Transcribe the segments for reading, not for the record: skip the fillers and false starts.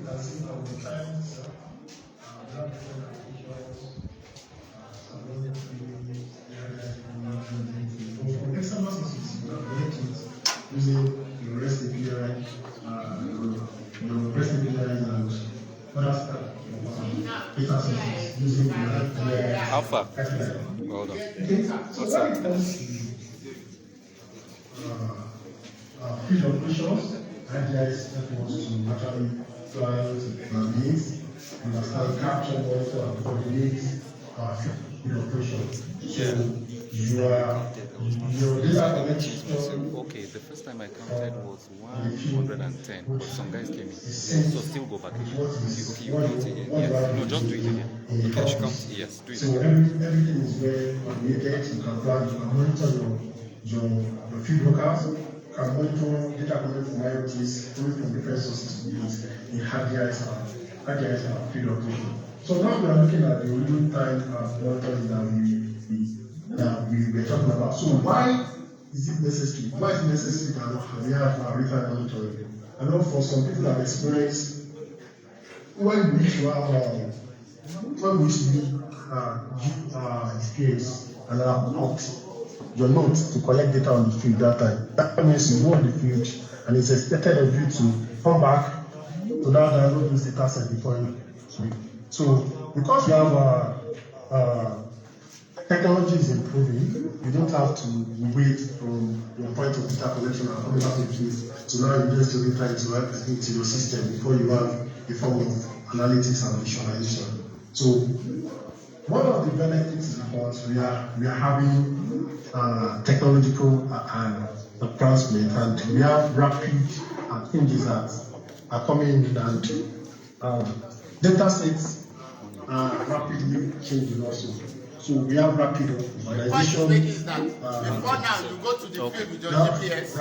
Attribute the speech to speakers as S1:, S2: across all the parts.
S1: can see from the times, different applications, for example, using your REST API, your REST API and other stuff, data sources using the
S2: Alpha. Hold on. What's up?
S1: Field operations, ideas that was to actually plan needs, understand, capture, monitor, and coordinate field operations. So your data connection.
S2: Okay, the first time I counted was 110, but some guys came in. So still go back again. Okay, you count again. Yes. No, just do it again. Okay, I should count. Yes, do it.
S1: So everything is very coordinated. You can plan, you can monitor your field workers. Can monitor data coming from IoTs, coming from different sources to use in hard drives and field operation. So now we are looking at the real-time monitoring that we were talking about. So why is it necessary? Why is it necessary that we have real-time monitoring? I know for some people that experience when we used to do experience and your notes to collect data on the field that time. That means you go on the field and it's expected of you to come back to now download those data set before you sleep. So because we have technology is improving, you don't have to wait from your point of data collection and coming back to the field to now invest your data into your system before you have a form of analytics and visualization. So one of the benefits is because we are having technological advancement, and we have rapid changes that are coming in, and data sets are rapidly changing also. So we have rapid visualization.
S3: Before now, you go to the field with your GPS,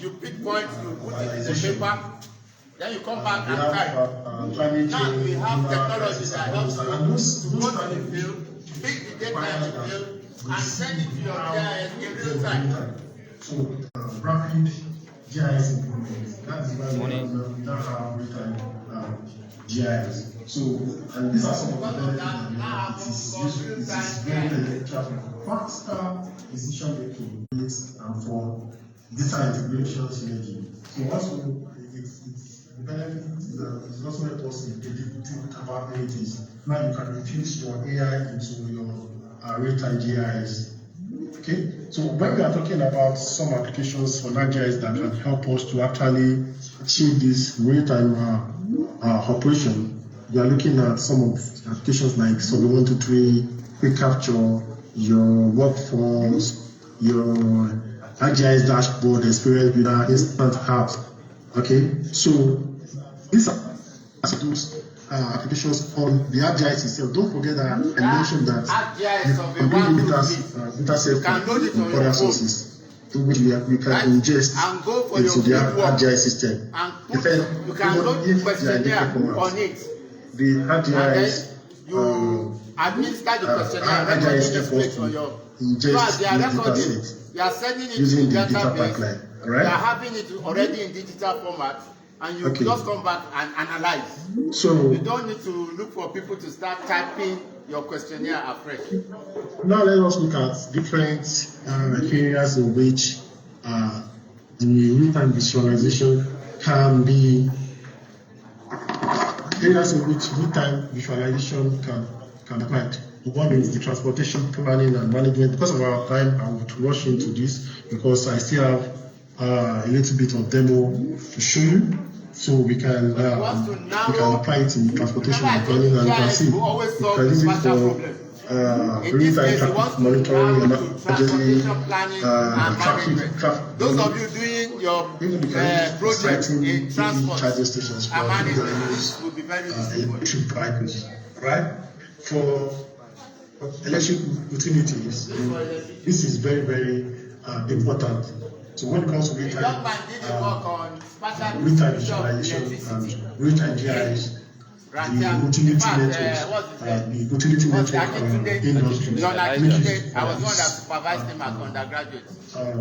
S3: you pick points, you put it in the paper, then you come back and type. Now we have technology that helps you go to the field, pick the data in the field, and send it to your GIS in real time.
S1: So rapid GIS improvements. That's why we now have real-time GIS. So, and these are some of the benefits that it is very traffic, faster decision making, and for data integration synergy. So also it's the benefit is also help us in predicting capabilities. Now you can infuse your AI into your real-time GIS. Okay, so when we are talking about some applications for GIS that can help us to actually achieve this real-time operation, we are looking at some of applications like Survey 123, Quick Capture, your workforce, your GIS dashboard, experience with our instant apps. Okay, so these are those applications on the GIS itself. Don't forget that I mentioned that you can do data set from other sources to which we can ingest into the GIS system.
S3: You can load the questionnaire on it.
S1: The GIS
S3: you administer the questionnaire and
S1: GIS
S3: record on your
S1: ingest the data set.
S3: You are sending it
S1: using
S3: to
S1: the
S3: the
S1: data
S3: database.
S1: pipeline, right?
S3: You are having it already in digital format, and you just come back and analyze.
S1: So
S3: you don't need to look for people to start typing your questionnaire afresh.
S1: Now let us look at different areas in which the real-time visualization can be areas in which real-time visualization can apply. One is the transportation planning and management. Because of our time, I would rush into this because I still have a little bit of demo to show you, so we can apply it in transportation planning, and you can see we can use it for real-time traffic monitoring, emergency traffic.
S3: Those of you doing your project in transport
S1: charging stations for
S3: management will be very useful.
S1: Electric vehicles, right? For electric utilities, this is very, very important. So when it comes to real-time visualization and real-time GIS, the utility network industry.
S3: I was one that supervised him as undergraduate.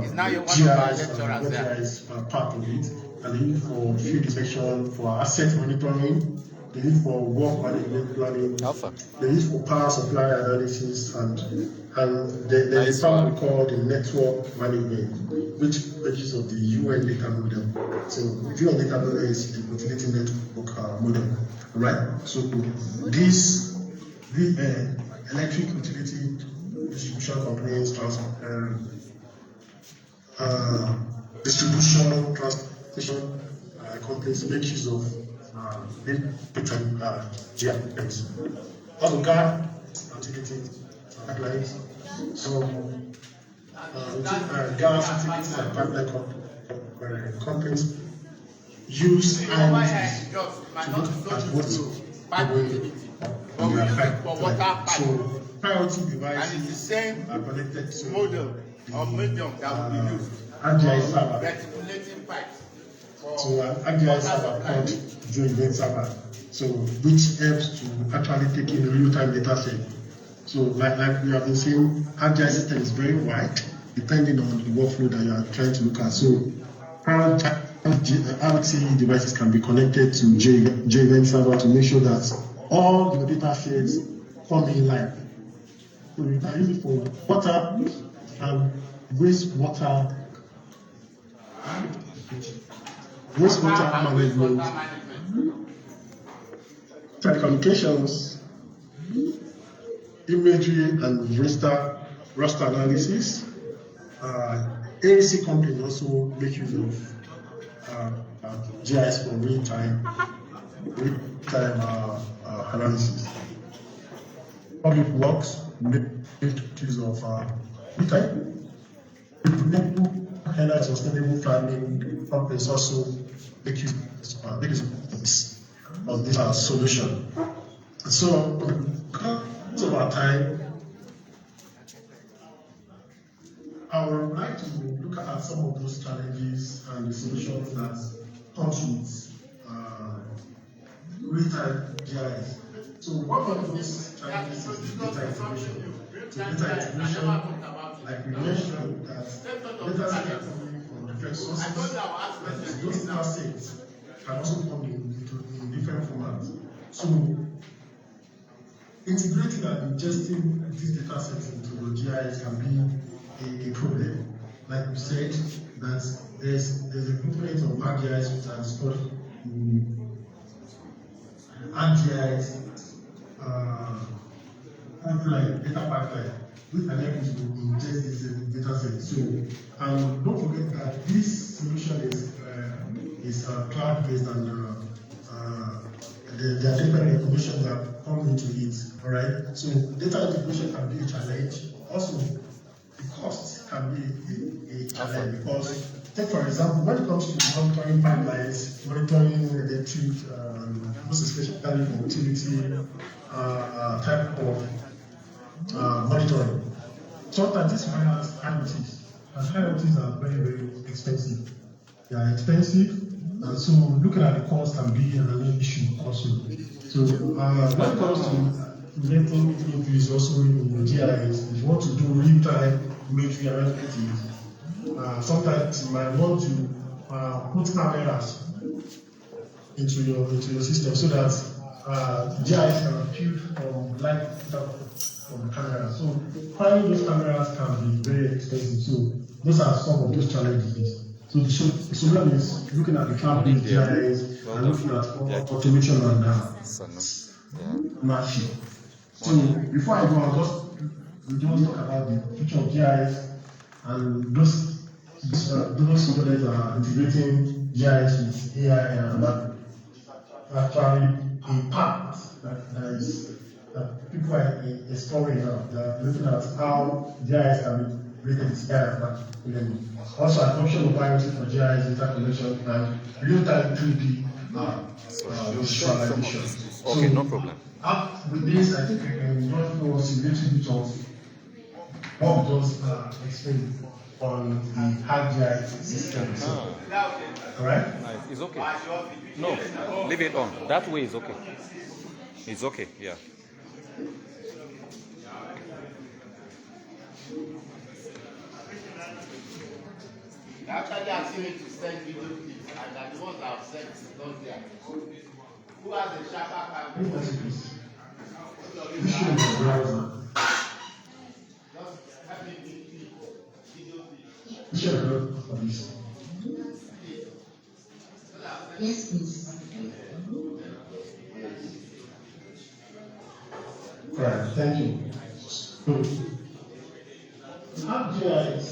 S3: He's now one of our lecturers there.
S1: Is part of it. and they use it for field inspection, for asset monitoring, they use it for work management planning,
S2: Alpha.
S1: they use it for power supply analysis, and there's a part we call the network management, which is of the UN data model. So the UN data model is the utility network model, right? So this the electric utility distribution companies, distribution, transportation companies make use of different GIS. Also, guard antiquity pipelines. So, gas utilities and pipeline companies use IoTs to look at what's going on their pipeline. So, IoT devices
S3: and it's the same
S1: are connected to
S3: model or medium that will be used
S1: AGI server.
S3: reticulating pipes.
S1: So AGI server called Geospatial server. So which helps to actually take in real-time data set. So like we have been saying, AGI system is very wide depending on the workflow that you are trying to look at. So IoT devices can be connected to Geospatial server to make sure that all your data sets come in live. So you can use it for water and wastewater management, telecommunications, imagery and raster analysis. AEC companies also make use of GIS for real-time analysis. Public works make use of real-time. Energy sustainable planning companies also make use of this solution. So, because of our time, I would like to look at some of those challenges and the solutions that comes with real-time GIS. So, one of those challenges is data integration. So, data integration, like we mentioned, that data sets are coming from different sources, and those data sets can also come in different formats. So, integrating and ingesting these data sets into the GIS can be a problem. Like we said, that there's a component of ArcGIS which is called ArcGIS pipeline, data pipeline, which enable you to ingest this data set. So, and don't forget that this solution is cloud-based, and there are different information that come into it. All right. So, data integration can be a challenge. Also, the cost can be a challenge because, take for example, when it comes to monitoring pipelines, monitoring electric, most especially for utility type of monitoring. Sometimes this requires IoTs, and IoTs are very, very expensive. They are expensive, and so looking at the cost can be another issue also. So when it comes to getting into is also in the GIS, if you want to do real-time imagery analytics, sometimes you might want to put cameras into your system so that GIS can appeal from light from the camera. So finding those cameras can be very expensive. So those are some of those challenges. So the solution is looking at the cloud-based GIS and looking at automation and matching. So before I go, I'll just talk about the future of GIS and those components are integrating GIS with AI and that actually impact that people are exploring now. They are looking at how GIS can be rated as AI. Also, adoption of IoT for GIS data collection and real-time 3D visualization.
S2: Okay, no problem.
S1: With this, I think I can just go a little bit of what we just explained on the hard GIS system. Alright?
S2: Nice. It's okay. No, leave it on. That way is okay. It's okay, yeah.
S3: Actually, asking me to send video clips, and that the ones I've sent is not there. Who has a sharper camera?
S1: You show the browser.
S3: Just help me make video clips.
S1: You show the browser.
S4: Yes, please.
S1: Right, thank you. ArcGIS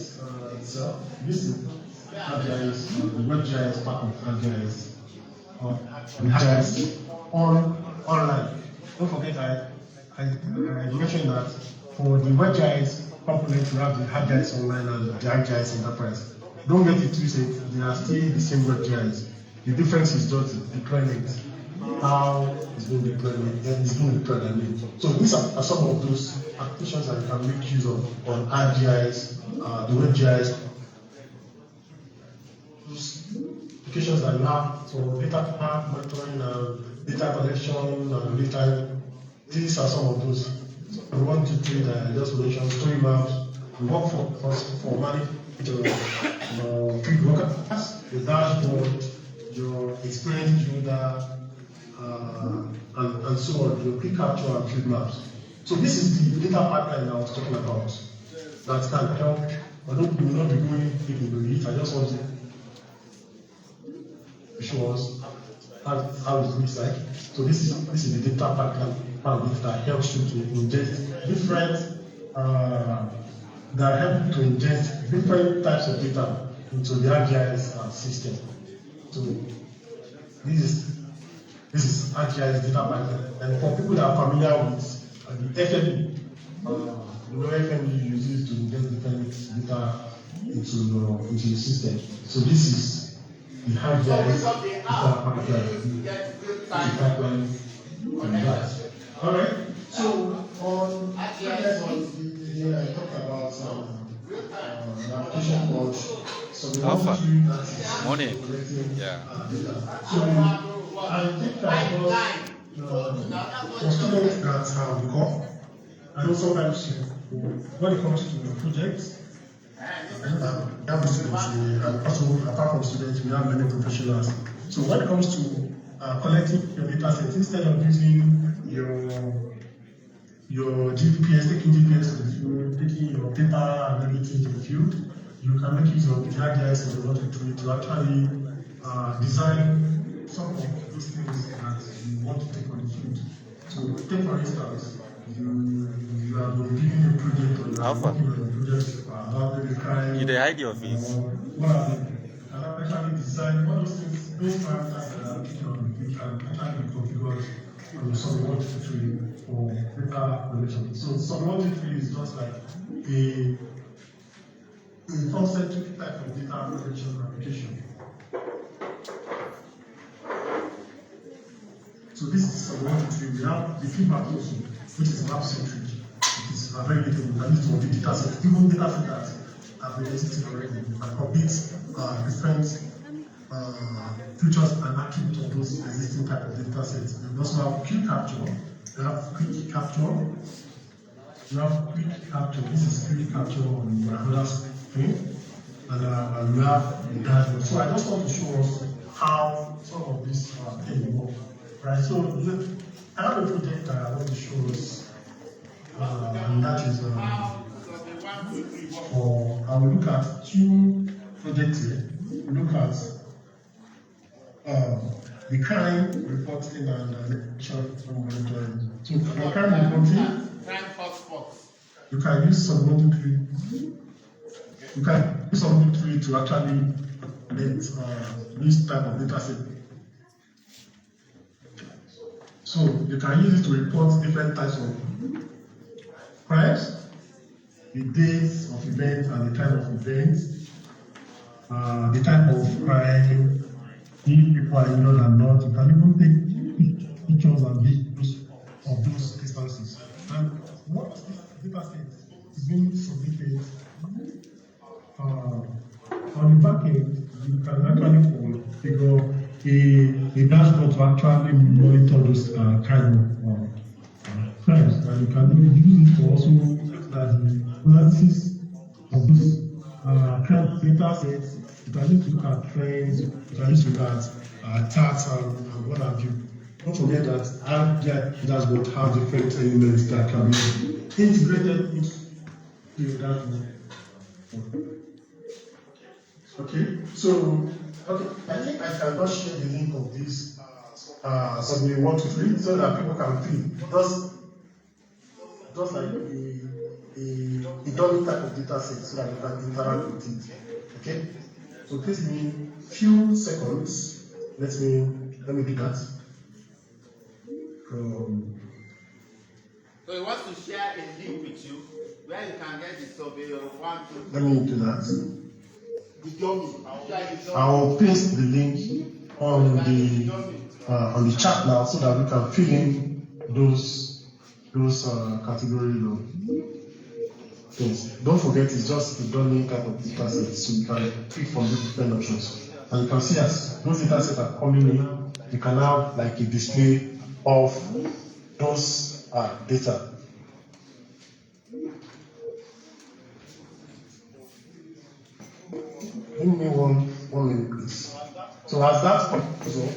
S1: itself, this is ArcGIS, the WebGIS part of ArcGIS, GIS online. Don't forget, I mentioned that for the WebGIS component, you have the ArcGIS online and the ArcGIS enterprise. Don't get it twisted, they are still the same WebGIS. The difference is just the deployment. How it's being deployed and it's being deployed. So these are some of those applications that you can make use of on ArcGIS, the WebGIS. Those applications that you have for data monitoring, data collection, and data. These are some of those. So the 1, 2, 3 that I just mentioned, story maps. We work for managing your field workers, your dashboard, your experience builder, and so on, your quick capture and field maps. So this is the data pipeline I was talking about that can help. I don't will not be going deep into it. I just want to show us how it looks like. So this is the data pipeline part of it that helps you to ingest different that help you to ingest different types of data into the ArcGIS system. So this is ArcGIS data pipeline, and for people that are familiar with the FME, FME uses to ingest different data into the system. So this is the ArcGIS data pipeline on that. All right. So on ArcGIS, I talked about an application called
S2: Alpha.
S1: Submetry
S2: Morning.
S1: Yeah.
S2: Yeah.
S1: So I think that for students that have got, I know sometimes when it comes to projects, we have students, and also apart from students, we have many professionals. So when it comes to collecting your data sets, instead of using your GPS, taking GPS to the field, taking your paper and everything to the field, you can make use of the ArcGIS methodology to actually design some of those things that you want to take on the field. So take for instance, you have been given a project or you are working on a project about maybe crime.
S2: You hide your face.
S1: What are they? And actually design all those things, those parameters that are taken on the field can actually be configured on some 1, 2, 3 for data collection. So some 1, 2, 3 is just like a concentric type of data collection application. So this is some 1, 2, 3. We have the feedback also, which is map-centric. It is very little. We can use to update data sets. Even data sets that have been existing already. We can update different features and attributes of those existing type of data sets. We also have quick capture. We have quick capture. We have quick capture. This is quick capture on my brother's screen. And we have the dashboard. So I just want to show us how some of these things work. Right. So I have a project that I want to show us, and that is I will look at 2 projects here. We look at the crime reporting and monitoring. So for crime reporting,
S3: Crime hotspots.
S1: you can use Submetry. You can use Submetry to actually get this type of data set. So you can use it to report different types of crimes, the dates of events and the time of events, the type of crime, if people are injured or not. You can even take pictures and videos of those instances. And what this data set is being submitted on the back end, you can actually figure a dashboard to actually monitor those kind of crimes, and you can use it for also the analysis of those crimes data sets, you can use to look at trends, you can use to look at tags and what have you. Don't forget that our dashboard have different elements that can be integrated into your dashboard. Okay, so I think I can just share the link of this Submit 1 to 3 so that people can fill. Just like a dummy type of data set so that you can interact with it. Okay? So please give me few seconds. Let me do that.
S3: So he wants to share a link with you where you can get the survey of 1, 2, 3.
S1: Let me do that.
S3: The dummy.
S1: I'll paste the link on the chat now so that we can fill in those categories of things. Don't forget, it's just a dummy type of data set, so you can pick from the different options. And you can see as those data sets are coming in, you can have like a display of those data. Give me one minute, please. So as that comes up,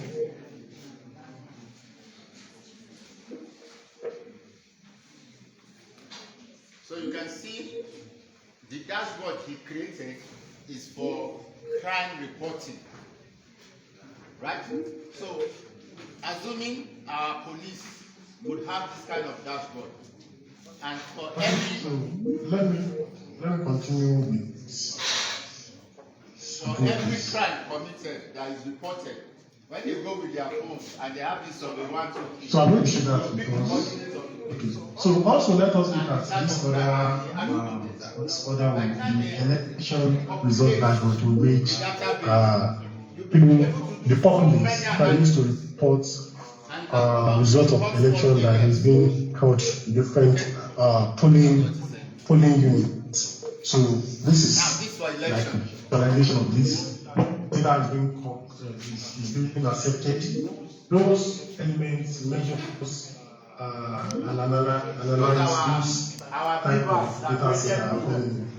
S3: so you can see the dashboard he created is for crime reporting, right? So assuming our police would have this kind of dashboard, and for every
S1: so let me continue with
S3: every crime committed that is reported, when they go with their phones and they have this survey 1, 2, 3.
S1: So I'm going to share that because okay. So also let us look at this other one, the election result dashboard, in which the populace can use to report result of election that has been held in different polling units. So this is like validation of this data is being accepted. Those elements measures and analyze these type of data set are coming.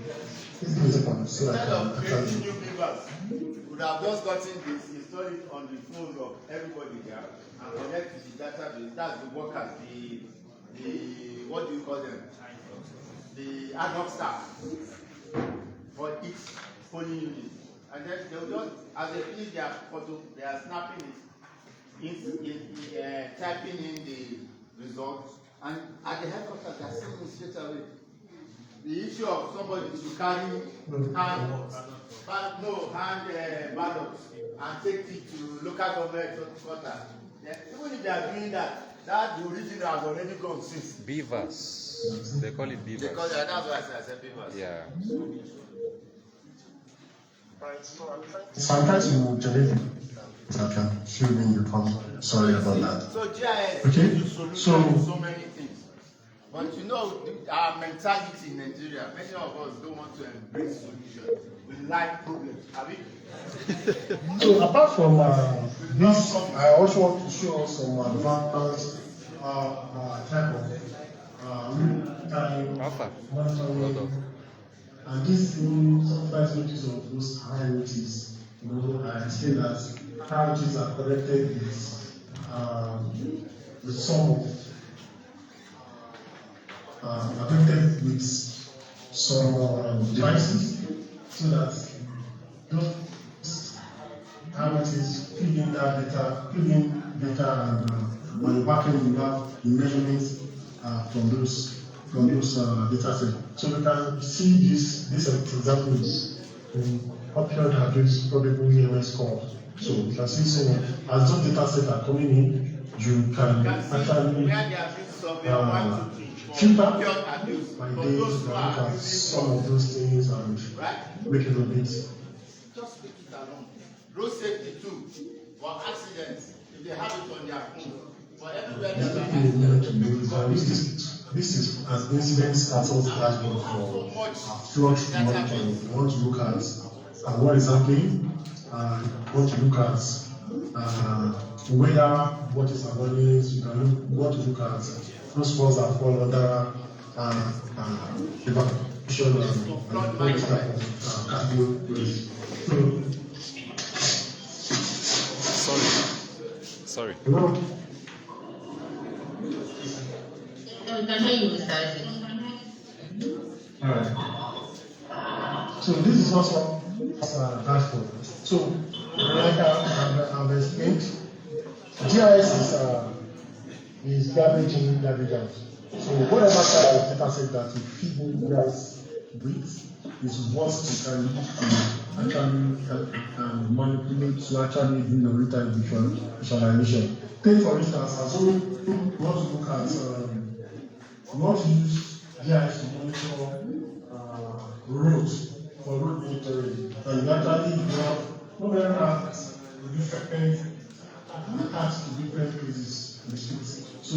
S1: This is a second so
S3: Instead of
S1: that
S3: creating new papers, we would have just gotten this, install it on the phone of everybody there and connect to the database. That's the workers, the what do you call them? The ad hoc staff for each polling unit. And then they will just, as they finish their photo, they are snapping it, typing in the results, and at the headquarters they are sending it straight away. The issue of somebody to carry hand ballots and take it to local government headquarters. Even if they are doing that, the original has already gone since.
S2: Beavers. They call it beavers.
S3: They call it, that's why I said beavers.
S2: Yeah.
S1: So I'm trying to generate I can fill in the form. Sorry about that.
S3: So GIS
S1: okay.
S3: gives solutions to so many things. But you know, our mentality in Nigeria, many of us don't want to embrace solutions. We like problems. Have we?
S1: So apart from this, I also want to show us some advanced type of real-time monitoring. And this sometimes notice of those hierarchies. You know, I say that hierarchies are connected with some connected with some devices, so that those hierarchies feed in that data, and when working, you have the measurements from those data sets. So we can see this example is upload address probably EMS score. So you can see so as those data sets are coming in, you can actually filter by days, you can look at some of those things and make it a bit.
S3: Just take it along. Road safety too, for accidents, if they have it on their phone, for everywhere
S1: This is an incident status dashboard for flood monitoring. You want to look at what is happening, you want to look at whether what is happening, you can want to look at those falls that fall under distribution and all these type of categories. So,
S2: Sorry.
S1: you know,
S4: No, we can hear you, Mr. Isaac.
S1: alright. So this is also dashboard. So like I've explained, GIS is garbage in, garbage out. So whatever type of data set that you feed in GIS with is what you can use to actually manipulate to actually do the real-time visualization. Take for instance, as we want to look at we want to use GIS to monitor roads for road monitoring. And actually you have mobile apps different attached to different places in the streets. So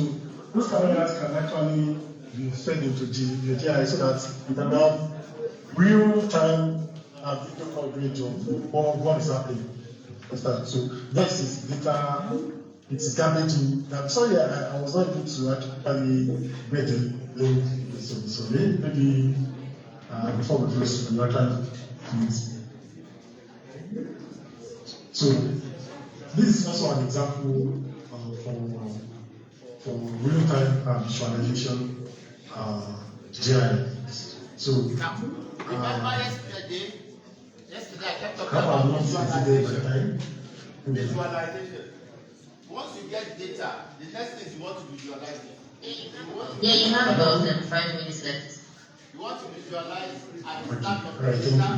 S1: those cameras can actually be fed into the GIS so that you can have real-time video coverage of what is happening. Understand? So this is data, it's garbage in. I'm sorry, I was not able to actually read the link. So maybe before we close, we actually please. So this is also an example for real-time visualization GIS. So
S3: Now, remember yesterday I kept talking
S1: how
S3: about
S1: about
S3: visualization.
S1: visualization?
S3: Visualization. Once you get data, the next thing you want to visualize it.
S4: Yeah, you have about 5 minutes left.
S3: You want to visualize at the start of the
S1: Right, thank
S3: data.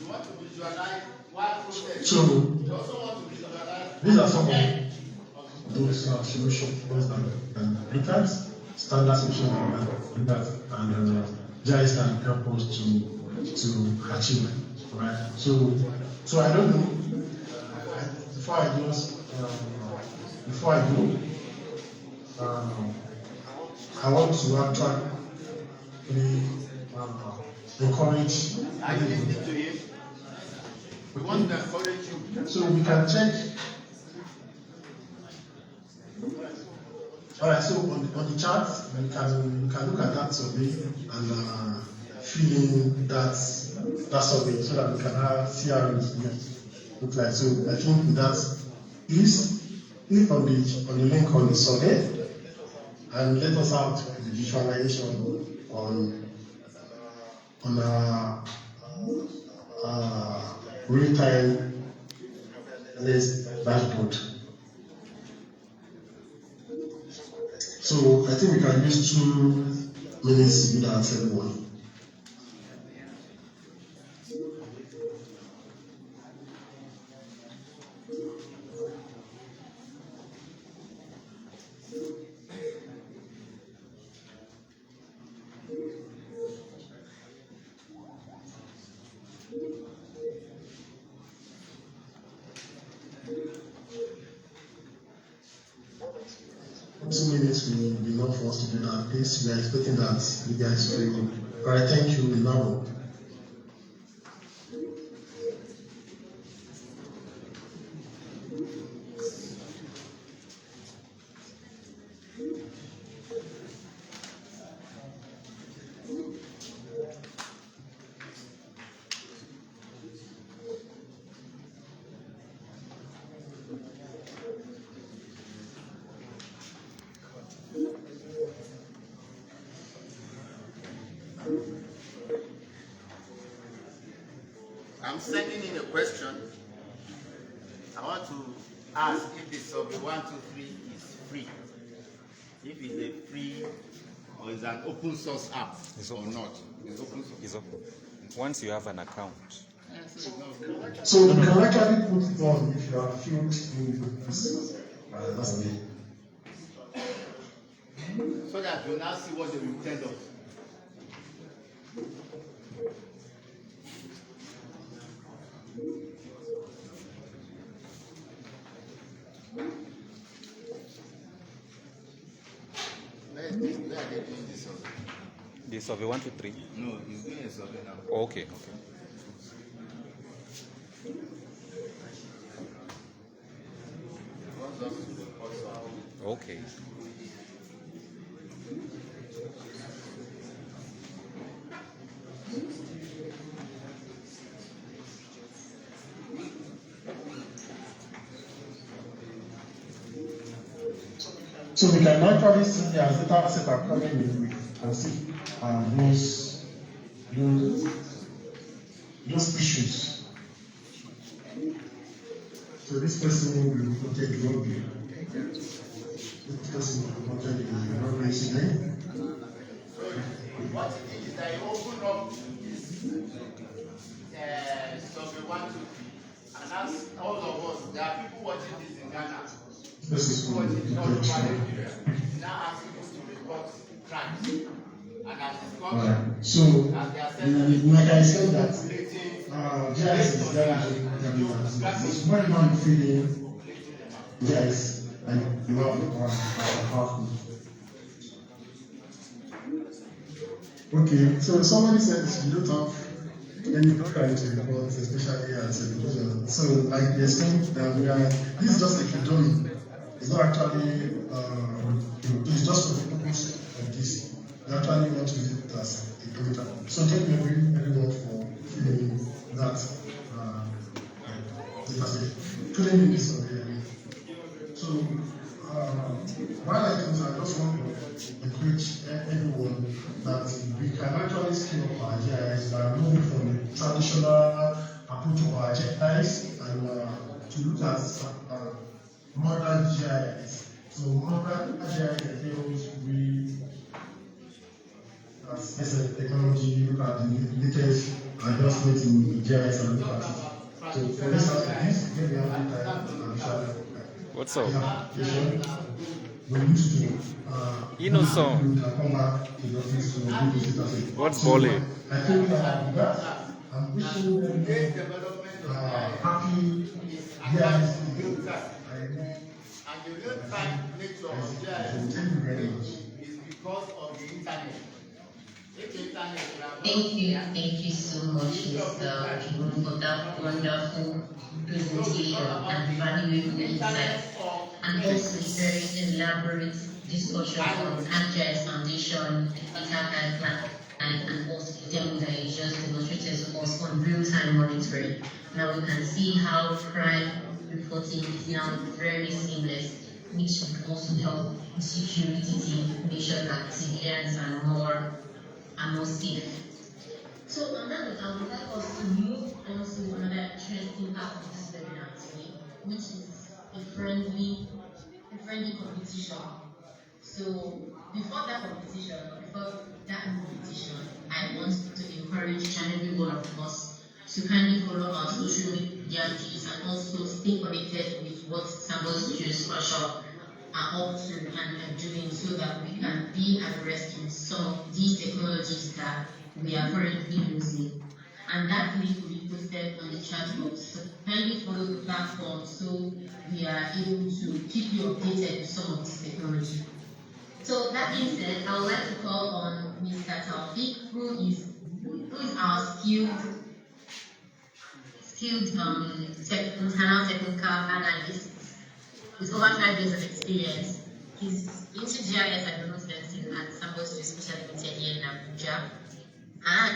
S3: You want to visualize what process.
S1: So
S3: You also want to visualize.
S1: these are some of those solutions that look at standard solutions and GIS can help us to achieve, right? So I don't know. Before I go, I want to actually encourage.
S3: Are you listening to him? We want to encourage you.
S1: So we can check. Alright, so on the chart, we can look at that survey and fill in that survey so that we can see how it looks like. So I think with that, please click on the link on the survey and let us have the visualization on our real-time dashboard. So I think we can use 2 minutes to do that, everyone. Minutes will be enough for us to do that. Please, we are expecting that you guys will do. Alright, thank you. Now.
S3: I'm sending in a question. I want to ask if the survey 1, 2, 3 is free. If it's a free or is an open source app or not. It's open source.
S2: It's open. Once you have an account.
S1: So you can actually put it on if you are filled in this. That's the
S3: So that you now see what they will tell us. Where are they doing this survey?
S2: The survey 1, 2, 3.
S3: No, he's doing a survey now.
S2: Okay. Okay.
S1: So we can actually see as data set are coming in, we can see those issues. So this person will be reported wrongly. This person will be reported in wrong incident.
S3: What it is that you open up this survey 1, 2, 3, and as all of us, there are people watching this in Ghana.
S1: This is
S3: People watching it all over Nigeria. Now ask people to report crimes. And as it's come,
S1: so like I said that GIS is very because whenever you fill in GIS and you have the powerful. Okay, so somebody said you don't have any crime to report, especially as a individual. So like they explained that this is just a dummy. It's not actually it's just for the purpose of this. We actually want to use it as a data. So thank you everyone for filling in that data set. Filling in this survey. So while I just want to encourage everyone that we can actually scale up our GIS by moving from the traditional approach of our GIS and to look at modern GIS. So modern GIS entails we as technology, look at the latest advancements in GIS and look at it. So for this aspect, we have time.
S2: What's up?
S1: We used to come back to the office to do this data set.
S2: What's Bolly?
S1: I think that I'm wishing them happy GIS.
S3: And the real time nature of GIS is because of the internet.
S4: Thank you so much, Mr. Kibu, for that wonderful presentation and valuable insights, and also a very elaborate discussion on ArcGIS Foundation, data pipeline, and also the demo that you just demonstrated to us on real-time monitoring. Now we can see how crime reporting is now very seamless, which will also help the security team make sure that civilians are more safe. So on that note, I would like us to move on to another interesting part of this webinar today, which is a friendly competition. So before that competition, I want to encourage each and every one of us to kindly follow our social media pages and also stay connected with what Sambus Geospatial are up to and are doing, so that we can be abreast with some of these technologies that we are currently using. And that link will be posted on the chat box. So kindly follow the platform so we are able to keep you updated with some of this technology. So that being said, I would like to call on Mr. Taufik, who is our skilled internal technical analyst with over 5 years of experience. He's into GIS and remote sensing at Sambus Geospatial Limited here in Abuja, and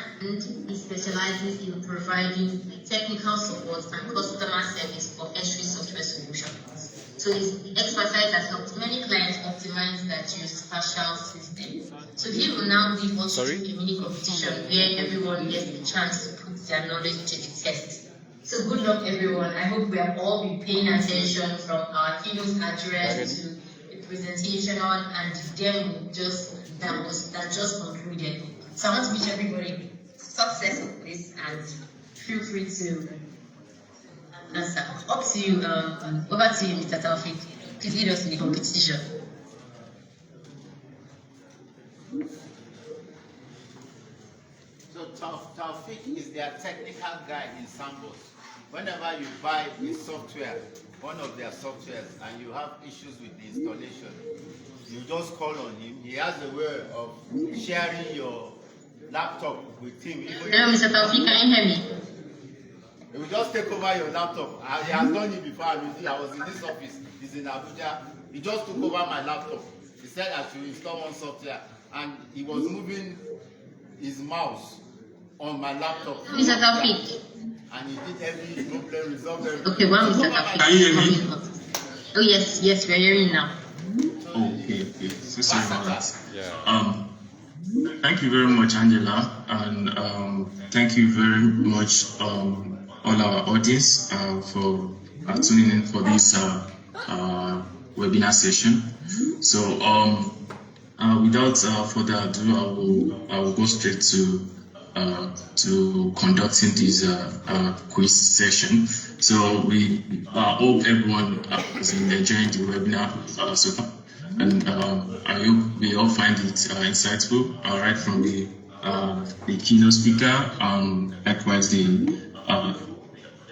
S4: he specializes in providing technical support and customer service for entry software solutions. So his expertise has helped many clients optimize their geospatial system. So he will now lead us through a mini competition where everyone gets a chance to put their knowledge to the test. So good luck, everyone. I hope we have all been paying attention from our keynote address to the presentation and the demo that just concluded. So I want to wish everybody success of this, and feel free to answer. Up to you. Over to you, Mr. Taufik. Please lead us in the competition.
S3: So Taufik is their technical guy in Sambus. Whenever you buy a software, one of their softwares, and you have issues with the installation, you just call on him. He has a way of sharing your laptop with him.
S4: Hello, Mr. Taufik, can you hear me?
S3: He will just take over your laptop. He has done it before. I was in this office. He's in Abuja. He just took over my laptop. He said I should install one software, and he was moving his mouse on my laptop.
S4: Mr. Taufik.
S3: And he did every problem, resolved everything.
S4: Okay, well, Mr. Taufik.
S5: Can you hear me?
S4: Oh, yes, we're hearing now.
S5: Okay. Okay, so sorry about that.
S2: Yeah.
S5: Thank you very much, Angela, and thank you very much, all our audience, for tuning in for this webinar session. So, without further ado, I will go straight to conducting this quiz session. So we hope everyone is enjoying the webinar so far, and I hope we all find it insightful, right from the keynote speaker, likewise the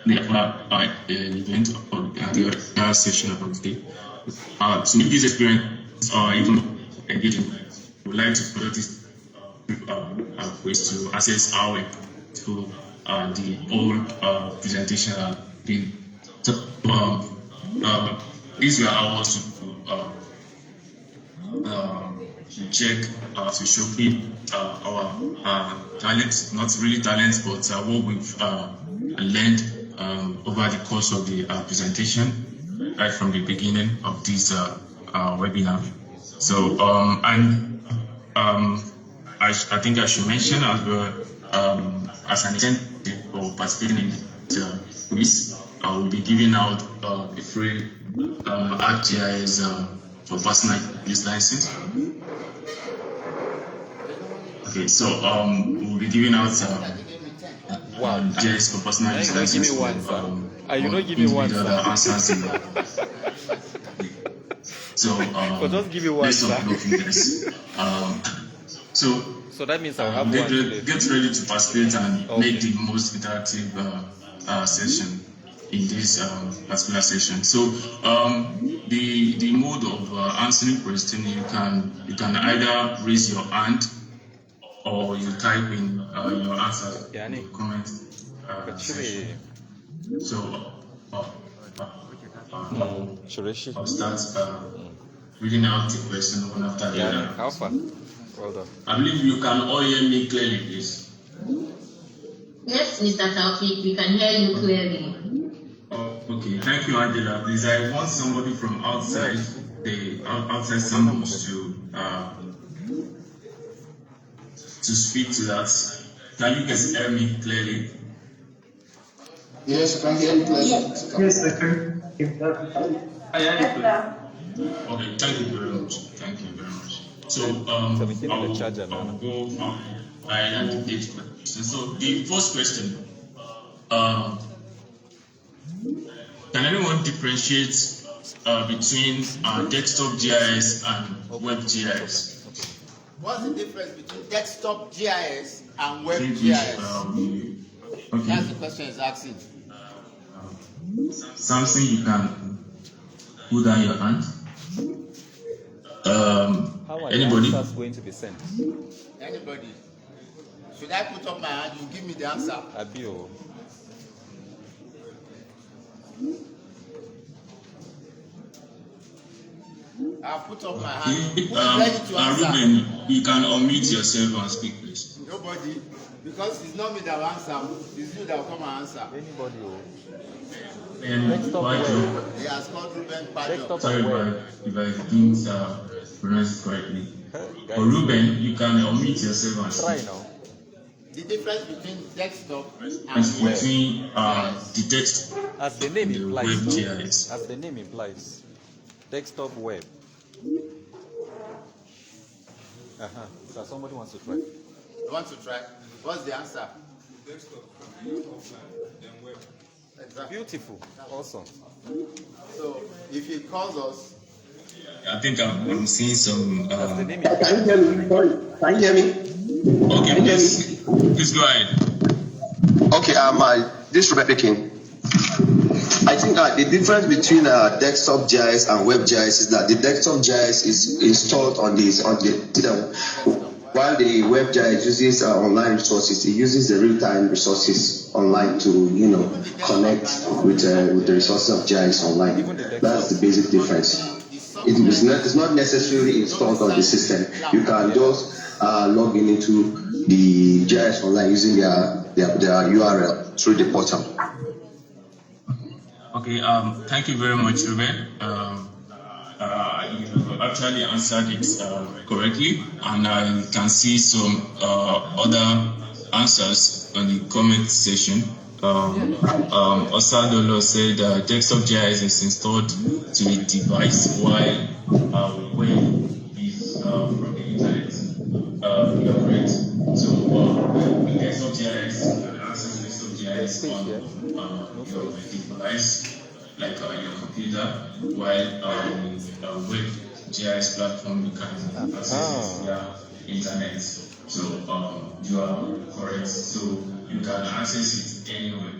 S5: event or the other session of the day. To make this experience even engaging, we would like to conduct this quiz to access our way to the whole presentation. These were ours to check, to showcase our talents, not really talents, but what we've learned over the course of the presentation, right from the beginning of this webinar. So, I think I should mention as well, as an incentive for participating in the quiz, I will be giving out a free ArcGIS for personal use license. Okay, so we'll be giving out GIS for personal use license.
S2: Give me one, you don't give me one.
S5: So
S2: just give you one,
S5: So
S2: that means I'll have
S5: get ready to participate and make the most interactive session in this particular session. So the mode of answering question, you can either raise your hand or you type in your answer in the comment section. So I'll start reading out the question one after the other.
S2: How far? Well done.
S5: I believe you can all hear me clearly, please.
S4: Yes, Mr. Taufik, we can hear you clearly.
S5: Okay, thank you, Angela. Please, I want somebody from outside Sambus to speak to that. Can you guys hear me clearly?
S3: Yes, I can hear you clearly.
S6: Yes, I can.
S5: Okay, thank you very much. Thank you very much. So, I'll go ahead and take the question. So, the first question, can anyone differentiate between desktop GIS and web GIS?
S3: What's the difference between desktop GIS and web GIS?
S5: Okay.
S3: That's the question is asking.
S5: Something you can put down your hand.
S2: How are
S5: Anybody?
S2: the answers going to be sent?
S3: Anybody? Should I put up my hand? You give me the answer.
S2: Abio.
S3: I'll put up my hand. Who's ready to answer?
S5: Ruben, you can unmute yourself and speak, please.
S3: Nobody. Because it's not me that will answer. It's you that will come and answer.
S2: Anybody?
S5: Desktop web.
S3: He has called Ruben Pajo.
S5: Sorry if I didn't pronounce it correctly. But Ruben, you can unmute yourself and speak.
S2: Try now.
S3: The difference between desktop and
S5: Between the text
S2: As the name
S5: and the
S2: implies.
S5: web
S2: No?
S5: GIS.
S2: As the name implies. Desktop web. So somebody wants to try.
S3: You want to try? What's the answer?
S7: Desktop, offline, then web.
S3: Exactly.
S2: Beautiful. Awesome.
S3: So if he calls us,
S5: I think I'm seeing some.
S2: As the name
S6: Can
S2: implies.
S6: you hear me? Sorry. Can you hear me?
S5: Okay, please go ahead.
S6: Okay, this is Robert speaking. I think the difference between desktop GIS and web GIS is that the desktop GIS is installed on the while the web GIS uses online resources. It uses the real-time resources online to connect with the resources of GIS online. That's the basic difference. It's not necessarily installed on the system. You can just log into the GIS online using their URL through the portal.
S5: Okay, thank you very much, Ruben. you actually answered it correctly, and I can see some other answers on the comment section. Osadolo said desktop GIS is installed to a device while when is from the internet. You're correct. So desktop GIS, you can access desktop GIS on your device, like your computer, while web GIS platform you can access it via internet. So you are correct. So you can access it anywhere.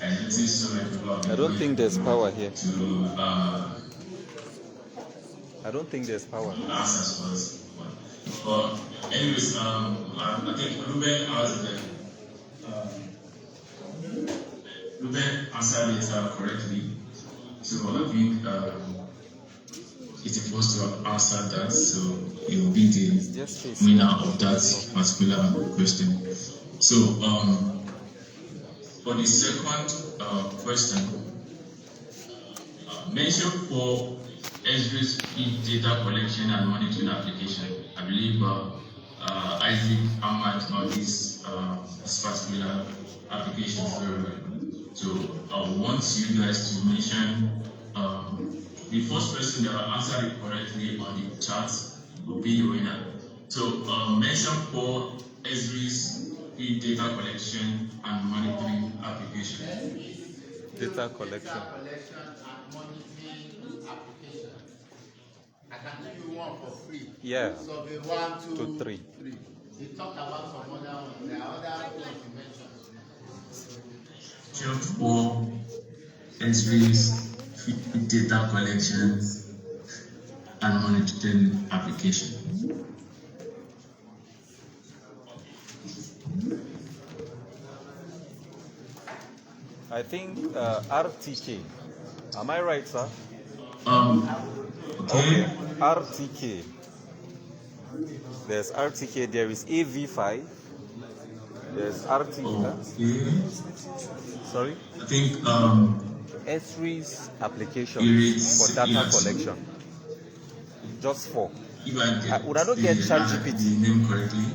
S5: I noticed so many people
S2: I don't think there's power here. I don't think there's power.
S5: Answers first. But anyways, I think Ruben asked Ruben answered it correctly. So I think it's supposed to answer that. So it will be the winner of that particular question. So for the second question, mention for Esri's data collection and monitoring application. I believe Isaac Ahmad on this particular application very well. So I want you guys to mention the first person that will answer it correctly on the chat will be the winner. So mention for Esri's data collection and monitoring application.
S2: Data collection.
S3: And monitoring application. I can give you one for free.
S2: Yeah.
S3: So the 1, 2,
S2: 3.
S3: You talk about some other ones. There are other ones you mentioned.
S5: Just for Esri's data collection and monitoring application.
S2: I think RTK. Am I right, sir?
S5: Okay.
S2: RTK. There's RTK. There is AV5. There's RTK.
S5: Okay.
S2: Sorry?
S5: I think
S2: Esri's application
S5: it's,
S2: for data
S5: yes.
S2: collection. Just 4.
S5: If I get
S2: Would I not get
S5: the
S2: ChatGPT?
S5: name correctly,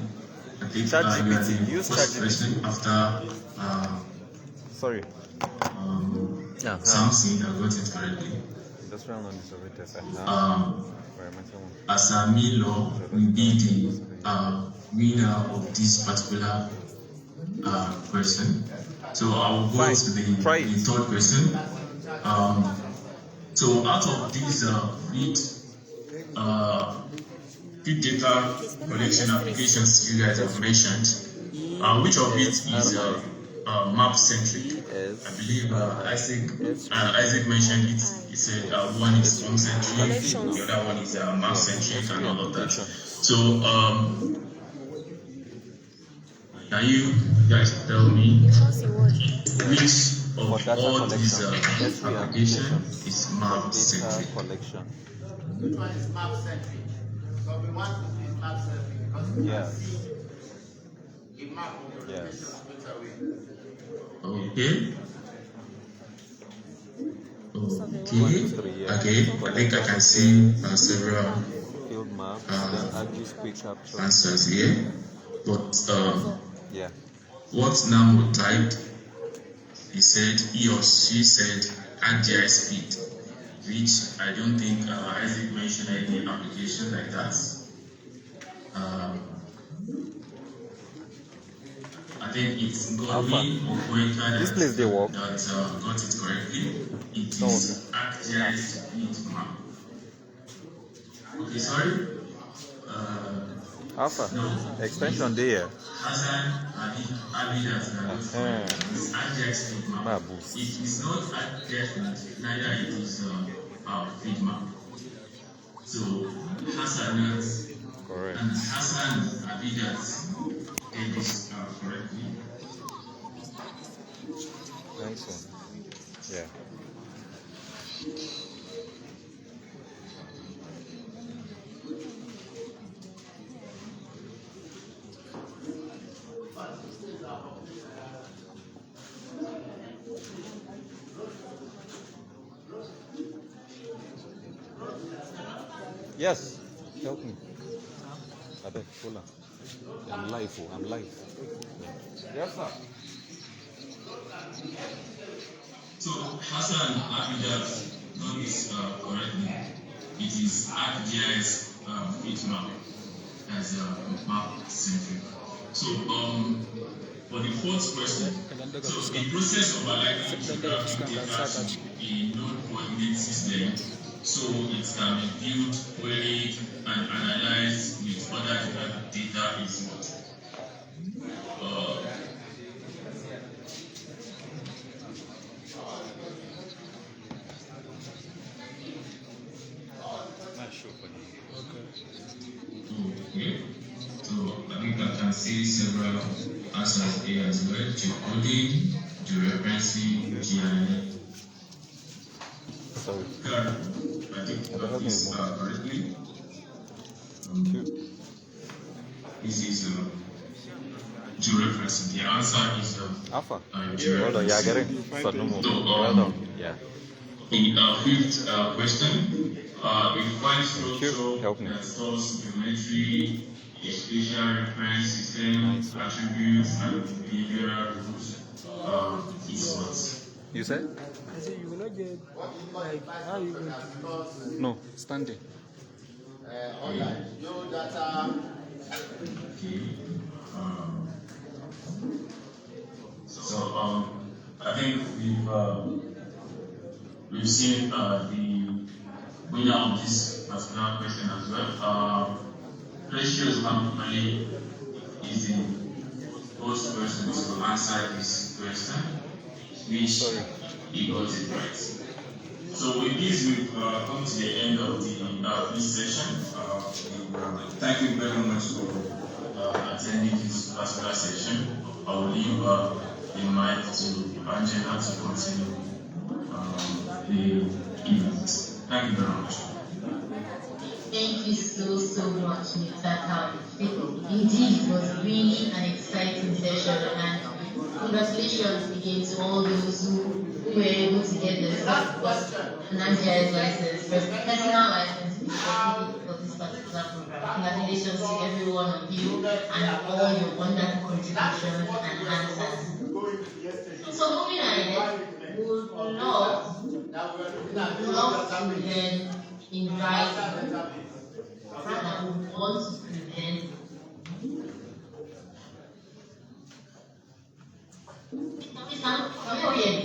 S5: I think you are
S2: ChatGPT.
S5: the
S2: Use
S5: first
S2: ChatGPT.
S5: person after
S2: Sorry.
S5: Samson that got it correctly.
S2: Just round on this already, sir.
S5: Asamilo will be the winner of this particular question. So I will go to the third question. So out of these big data collection applications you guys have mentioned, which of it is map centric? I believe Isaac mentioned it. He said one is form centric, the other one is map centric, and all of that. So can you guys tell me which of all these applications is map centric?
S3: Which one is map centric? So we want to see map centric because we can see a map of the location straight away.
S5: Okay. Okay. I think I can see several answers here. But what Namo typed, he said, he or she said, ArcGIS speed, which I don't think Isaac mentioned any application like that. I think it's Godwin Okweka
S2: This place they work.
S5: that got it correctly. It is ArcGIS speed map. Okay, sorry.
S2: Alpha.
S5: No.
S2: Extension there.
S5: Hassan Abidas is ArcGIS speed map. It is not ArcGIS, neither it is feed map. So Hassan
S2: Correct.
S5: and Hassan Abidas did this correctly.
S2: Nice one. Yeah. Yes, help me. I beg, hold on. I'm live, oh, I'm live. Yes, sir.
S5: So Hassan Abidjan done this correctly. It is ArcGIS map as a map centric. So for the fourth question, so the process of aligning geographic data to a node coordinate system so it can be viewed, queried, and analyzed with other geographic data is what? Okay. So I think I can see several answers here as well. Geocoding, georeferencing, GIS.
S2: Sorry.
S5: I think you got this correctly. This is georeferencing. The answer is
S2: Alpha.
S5: georeferencing.
S2: Hold on, yeah, I get it. So, no more. Well done. Yeah.
S5: The fifth question, a file structure
S2: Help me.
S5: that stores geometry, a spatial reference system, attributes, and behavioral rules is what?
S2: You said?
S8: I said you will not get like how you going to
S2: No, standing.
S3: Online, your data.
S5: Okay. So I think we've seen the winner of this particular question as well. Precious Mamali is the first person to answer this question, which he got it right. So with this, we've come to the end of this session. Thank you very much for attending this particular session. I will leave the mic to Angela to continue the event. Thank you very much.
S4: Thank you so much, Mr. Town. Indeed, it was really an exciting session, and congratulations again to all those who were able to get the non-GIS license, personal license for this particular program. Congratulations to every one of you and all your wonderful contributions and answers. So moving ahead, we would love to then invite that we want to present. Can you hear me?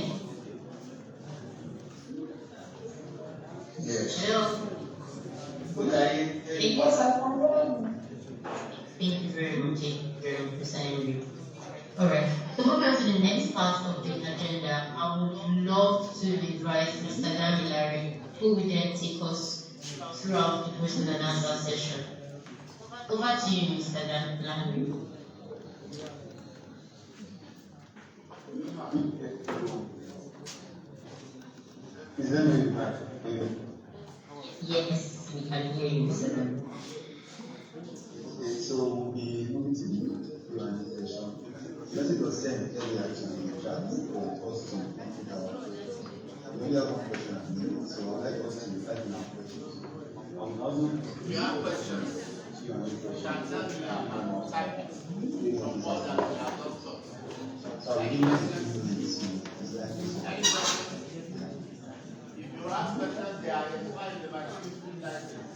S6: Yes.
S4: Hello. Thank you very much. For signing you. Alright, so moving on to the next part of the agenda, I would love to invite Mr. Damilari, who will then take us throughout the question and answer session. Over to you, Mr. Damilari.
S1: Is there any
S4: Yes, we can hear you, Mr.
S1: So we'll be moving to the Q&A session. Message was sent earlier to the chat for us to complete our questions. We only have one question at the moment, so I'd like us to type in our questions.
S3: If you have questions, you can send me a type it.
S1: So I'll give you 15 minutes to
S3: Any questions? If you ask questions, they are identified in the machine license.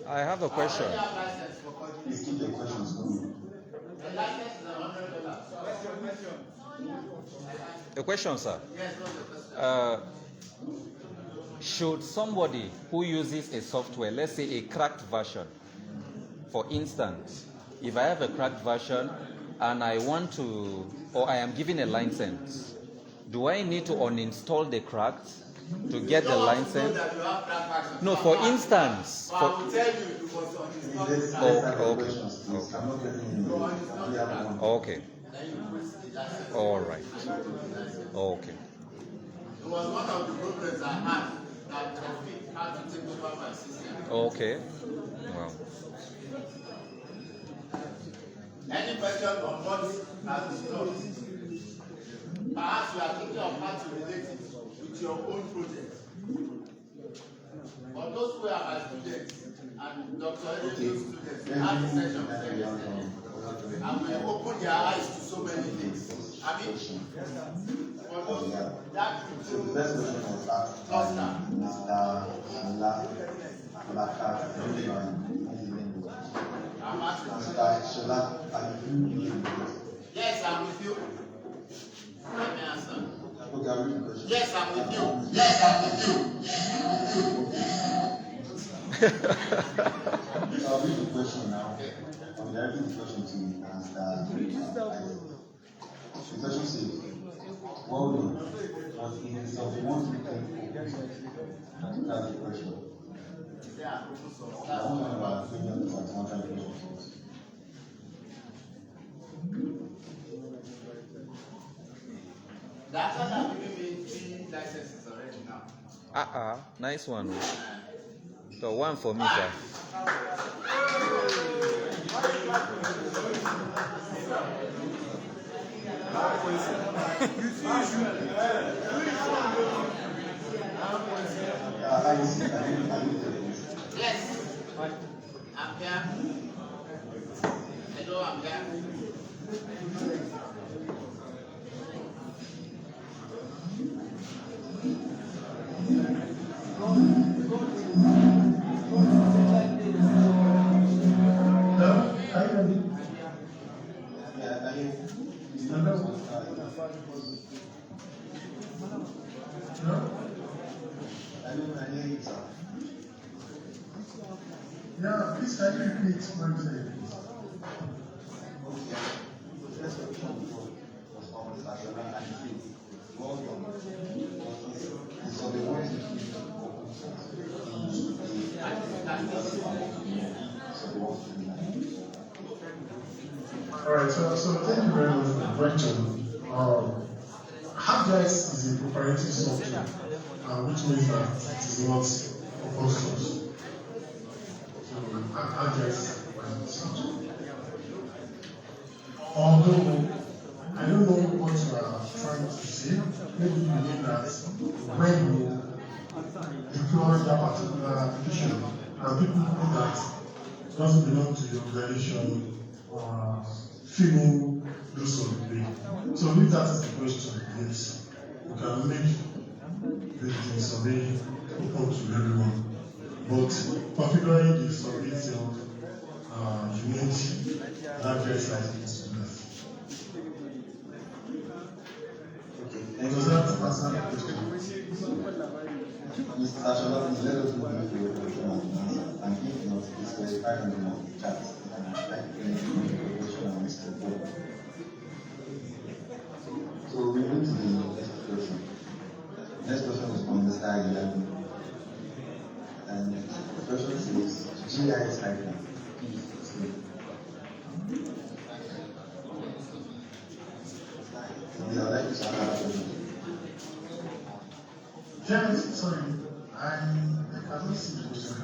S2: I have a question.
S3: I have license for
S1: please
S3: continuing.
S1: keep the questions coming.
S3: The license is $100.
S2: A question, sir.
S3: Yes, no, the question.
S2: Should somebody who uses a software, let's say a cracked version, for instance, if I have a cracked version and I want to, or I am given a license, do I need to uninstall the cracked to get the license? No, for instance.
S3: I will tell you you must uninstall
S1: Let's
S3: the
S1: have
S2: okay.
S1: questions, please. I'm not getting any. We have one.
S2: Okay.
S3: Then you put the license.
S2: All right. Okay.
S3: It was one of the problems I had that Traffic had to take over my system.
S2: Okay. Well.
S3: Any question on what has been done? Perhaps you are thinking of how to relate it with your own project. For those who are are my students, and Dr. Ezekiel's students. We have a session with them yesterday. And we open their eyes to so many things. I mean, for those that
S6: So the best question was asked by Mr. Alaka.
S3: I'm asking.
S6: Mr. Shola, are you?
S3: Yes, I'm with you. Let me answer.
S6: Okay, I'll read the question.
S3: Yes, I'm with you. Yes, I'm with you.
S6: So I'll read the question now. I'm directing the question to Mr. The question says, well done, but in itself, you want to be thankful. That's the question. I don't know about opinion about one kind of questions.
S3: That's what I'm giving me 3 licenses already now.
S2: Nice one. So one for me, sir.
S3: Yes. I'm here. Hello, I'm here.
S1: Yeah, please can you repeat what you said? Alright, so thank you very much for the question. Hardware is a proprietary software, which means that it is not open source. So hardware is proprietary software. Although I don't know what you are trying to say, maybe you mean that when you deploy that particular application and people know that doesn't belong to your organization, feeling those sort of things. So if that is the question, yes, you can make the survey open to everyone. But particularly the survey itself, you need that very license to that. Okay, does that answer the question?
S6: Mr. Ashola, please let us know if your question has been answered. And if not, please verify on the chat and type in the question on Mr. Board. So we move to the next question. Next question is from Mr. 11. And the question says, GIS icon. We are like to start our question.
S1: Yes, sorry, I cannot see the question.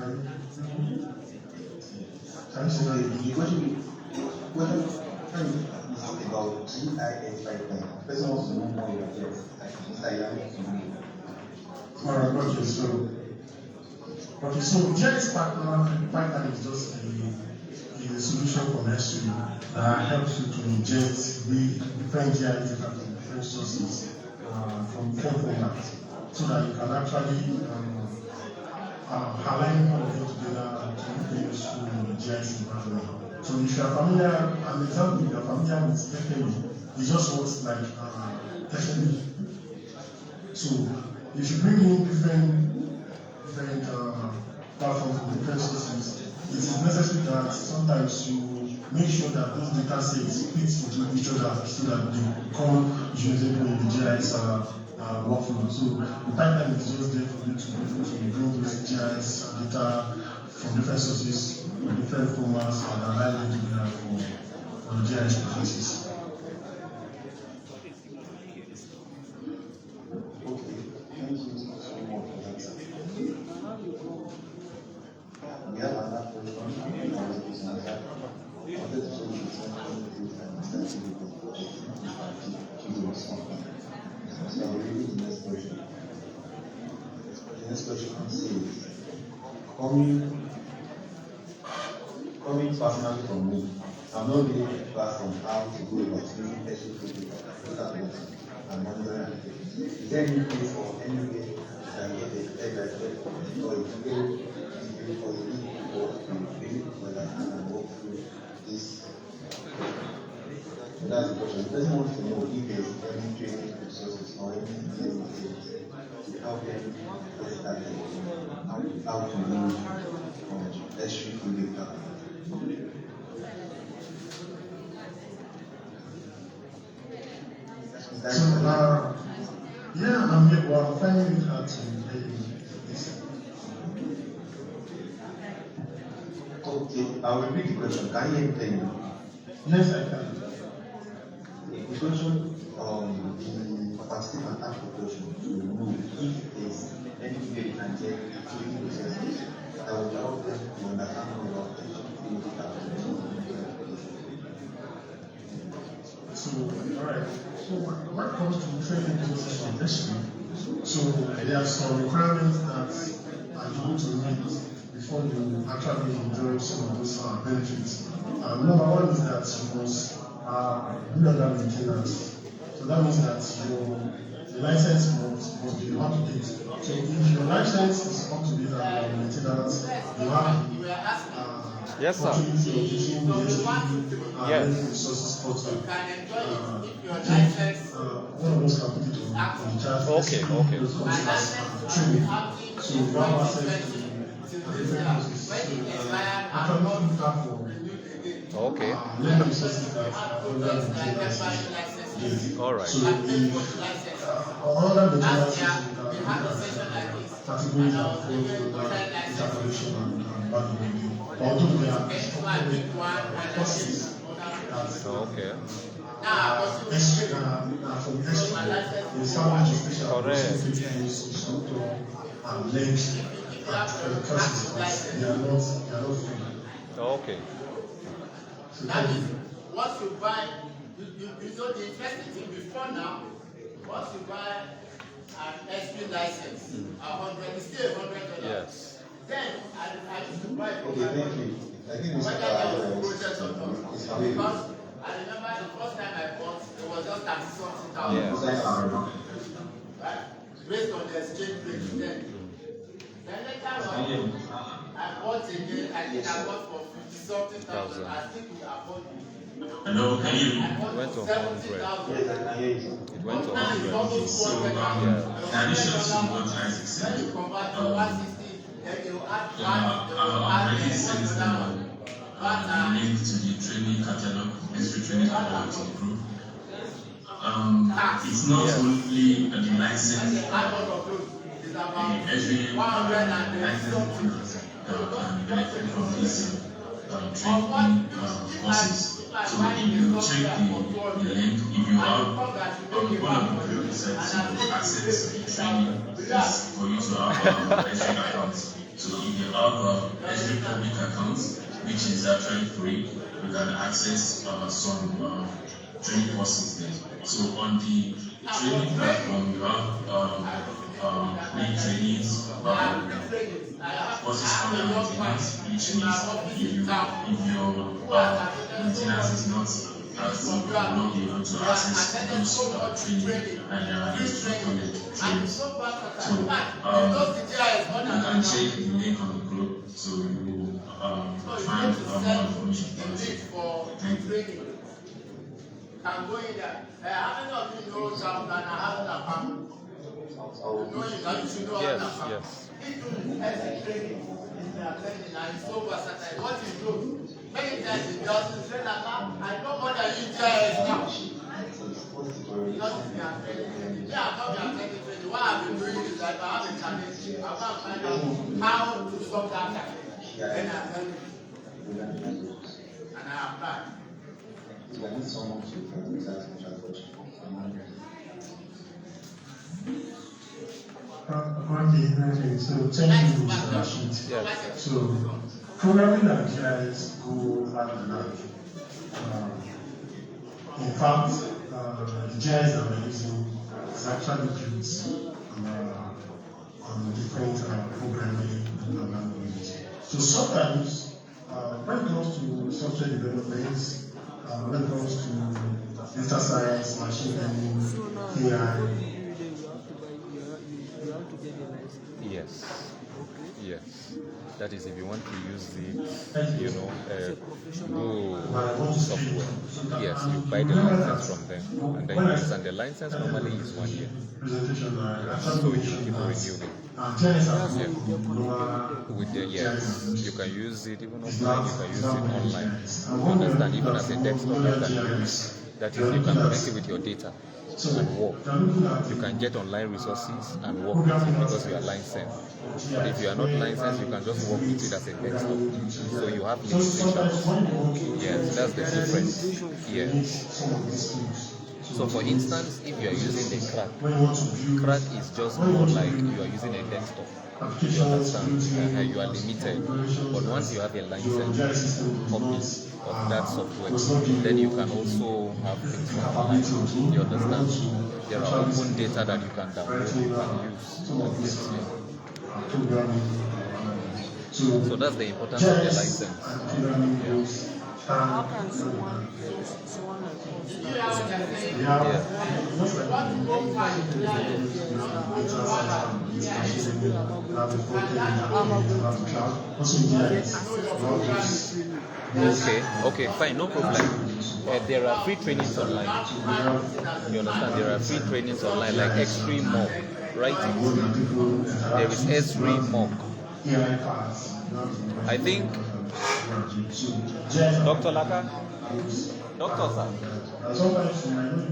S1: Can you say that?
S6: The question is about GIS pipeline. The person wants to know more about it. Mr. Yang wants to know.
S1: Alright, okay, so GIS pipeline is just a solution for S3 that helps you to inject the different GIS data from different sources from different formats, so that you can actually align all of it together to make things through the GIS environment. So if you are familiar, an example, if you are familiar with FME, it just works like FME. So if you bring in different platforms from different sources, it is necessary that sometimes you make sure that those data sets fit into each other so that they become usable in the GIS workflow. So the pipeline is just there for you to be able to bring those GIS data from different sources, from different formats, and align them together for the GIS processes.
S6: Okay, thank you so much for that. We have another question. I wanted to show you something So I'm reading the next question. The next question says,
S9: coming personally from me, I'm not really a class on how to go about using SQL and monitoring. Is there any place or any way you can get the exact or you can or you need to work for that and work through this? So that's the question. The person wants to know if there's any training resources or anything to help them understand how to use SQL data.
S1: So, yeah, I'm finding it hard to listen.
S9: Okay, I will repeat the question. Can you hear me?
S1: Yes, I can.
S9: The question the participant asked the question to know if there's any way we can get training resources that will help them to understand more about
S1: So, all right. So, when it comes to training resources from SQL, so there are some requirements that you need to meet before you actually enjoy some of those benefits. Number one is that you must do under maintenance. So that means that the license must be up to date. So if your license is up to date and maintenance, you have
S2: yes, sir.
S1: opportunity of using the
S2: Yes.
S1: resources portal.
S3: If your license
S1: One of us can put it on the chat.
S2: Okay.
S1: Training. So you have access to different courses. Actually, look for
S2: Okay.
S1: learning resources that are under maintenance.
S2: All right.
S1: So if under maintenance, you can look at categories and follow data collection and management. Although there are courses that
S2: Okay.
S1: from history, the Sambus Geospatial
S2: Correct.
S1: instructor and links at courses, but they are not free.
S2: Okay.
S1: So
S3: that is, once you buy, you know the interesting thing before now, once you buy an SP license, 100, it's still $100.
S2: Yes.
S3: Then I used to buy it.
S9: Okay, thank you. I think Mr.
S3: Whether there was a process or not. Because I remember the first time I bought, it was just 30-something thousand.
S2: Yeah.
S3: Right? Based on the exchange rate then. Then later on, I bought again, I think I bought for 50-something thousand. I think we afford it.
S5: Hello, can you?
S3: I bought
S2: Went
S3: for
S2: to
S3: 70,000.
S9: Yes, I can hear you.
S2: It went to
S3: Now it's
S2: 100.
S3: almost
S5: So, in
S3: 400,000.
S5: addition to what Isaac
S3: When
S5: said,
S3: you convert to 160, then you add
S5: I
S3: one,
S5: already sent the link to the training catalog, history training catalog to the group. It's not only the license, every license can benefit from this training courses. So if you check the link, if you have one of the prerequisites to access training is for you to have SG accounts. So if you have SG public accounts, which is actually free, you can access some training courses there. So on the training platform, you have free trainings, courses under maintenance, which means if your maintenance is not active, you will not be able to access those training and instructed trainings. So you can check the link on the group so you will find more information about it. Thank you.
S3: I'm going there. How many of you know Sam and I have an account? You should know
S2: Yes,
S3: an account.
S2: yes.
S3: He do every training in the training and it's so versatile. What he do? Many times he doesn't say that I know more than you guys now. Because if you are training, yeah, I'm not training. What I've been doing is that I have a challenge. I'm going to find out how to solve that challenge. Then I tell you. And I apply.
S9: I need someone to exact question.
S1: Okay, so thank you, Mr. Rashid.
S2: Yes.
S1: So, programming and GIS go hand in hand. In fact, the GIS that we're using is actually built on different programming languages. So sometimes, when it comes to software development, when it comes to data science, machine learning, AI.
S2: Yes. Yes. That is, if you want to use it, you know, go software. Yes, you buy the license from them, and then you use, and the license normally is 1 year. Yes, so you keep renewing. With the yes, you can use it even offline. You can use it online. You understand? Even as a desktop, you can use. That is, you can connect it with your data and work. You can get online resources and work with it because you are licensed. But if you are not licensed, you can just work with it as a desktop. So you have limitations. Yes, that's the difference. Yes. So for instance, if you are using the crack is just more like you are using a desktop. You understand? You are limited. But once you have a licensed copy of that software, then you can also have things online. You understand? There are open data that you can download and use. So that's the importance of the license. Yeah.
S8: How can someone
S2: Okay, fine, no problem. There are free trainings online. You understand? There are free trainings online like Extreme Mock, right? There is S3 Mock. I think Dr. Laka? Doctor, sir?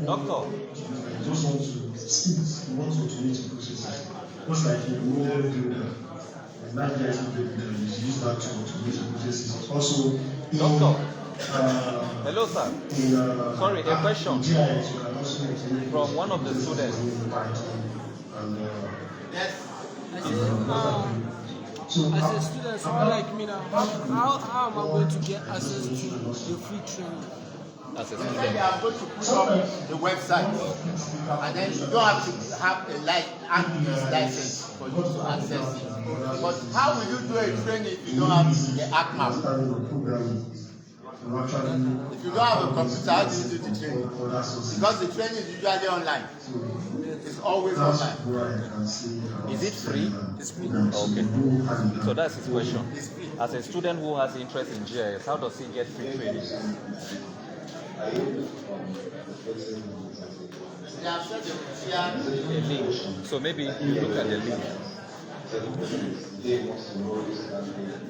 S2: Doctor?
S1: Just want to speed, want to automate the processes. Just like in the model builder, and that guy is use that to automate the processes. Also,
S2: Doctor? Hello, sir. Sorry, a question from one of the students.
S8: As a student, someone like me now, how am I going to get access to the free training?
S2: As a
S3: Then
S2: student.
S3: you are going to put up the website, and then you don't have to have a license for you to access it. But how will you do a training if you don't have the ACMAP? If you don't have a computer, how do you do the training? Because the training is usually online. It's always online.
S2: Is it free?
S8: It's free.
S2: Okay. So that's his question.
S3: It's free.
S2: As a student who has interest in GIS, how does he get free training?
S3: They have said they will share
S2: A link. So maybe you look at the link.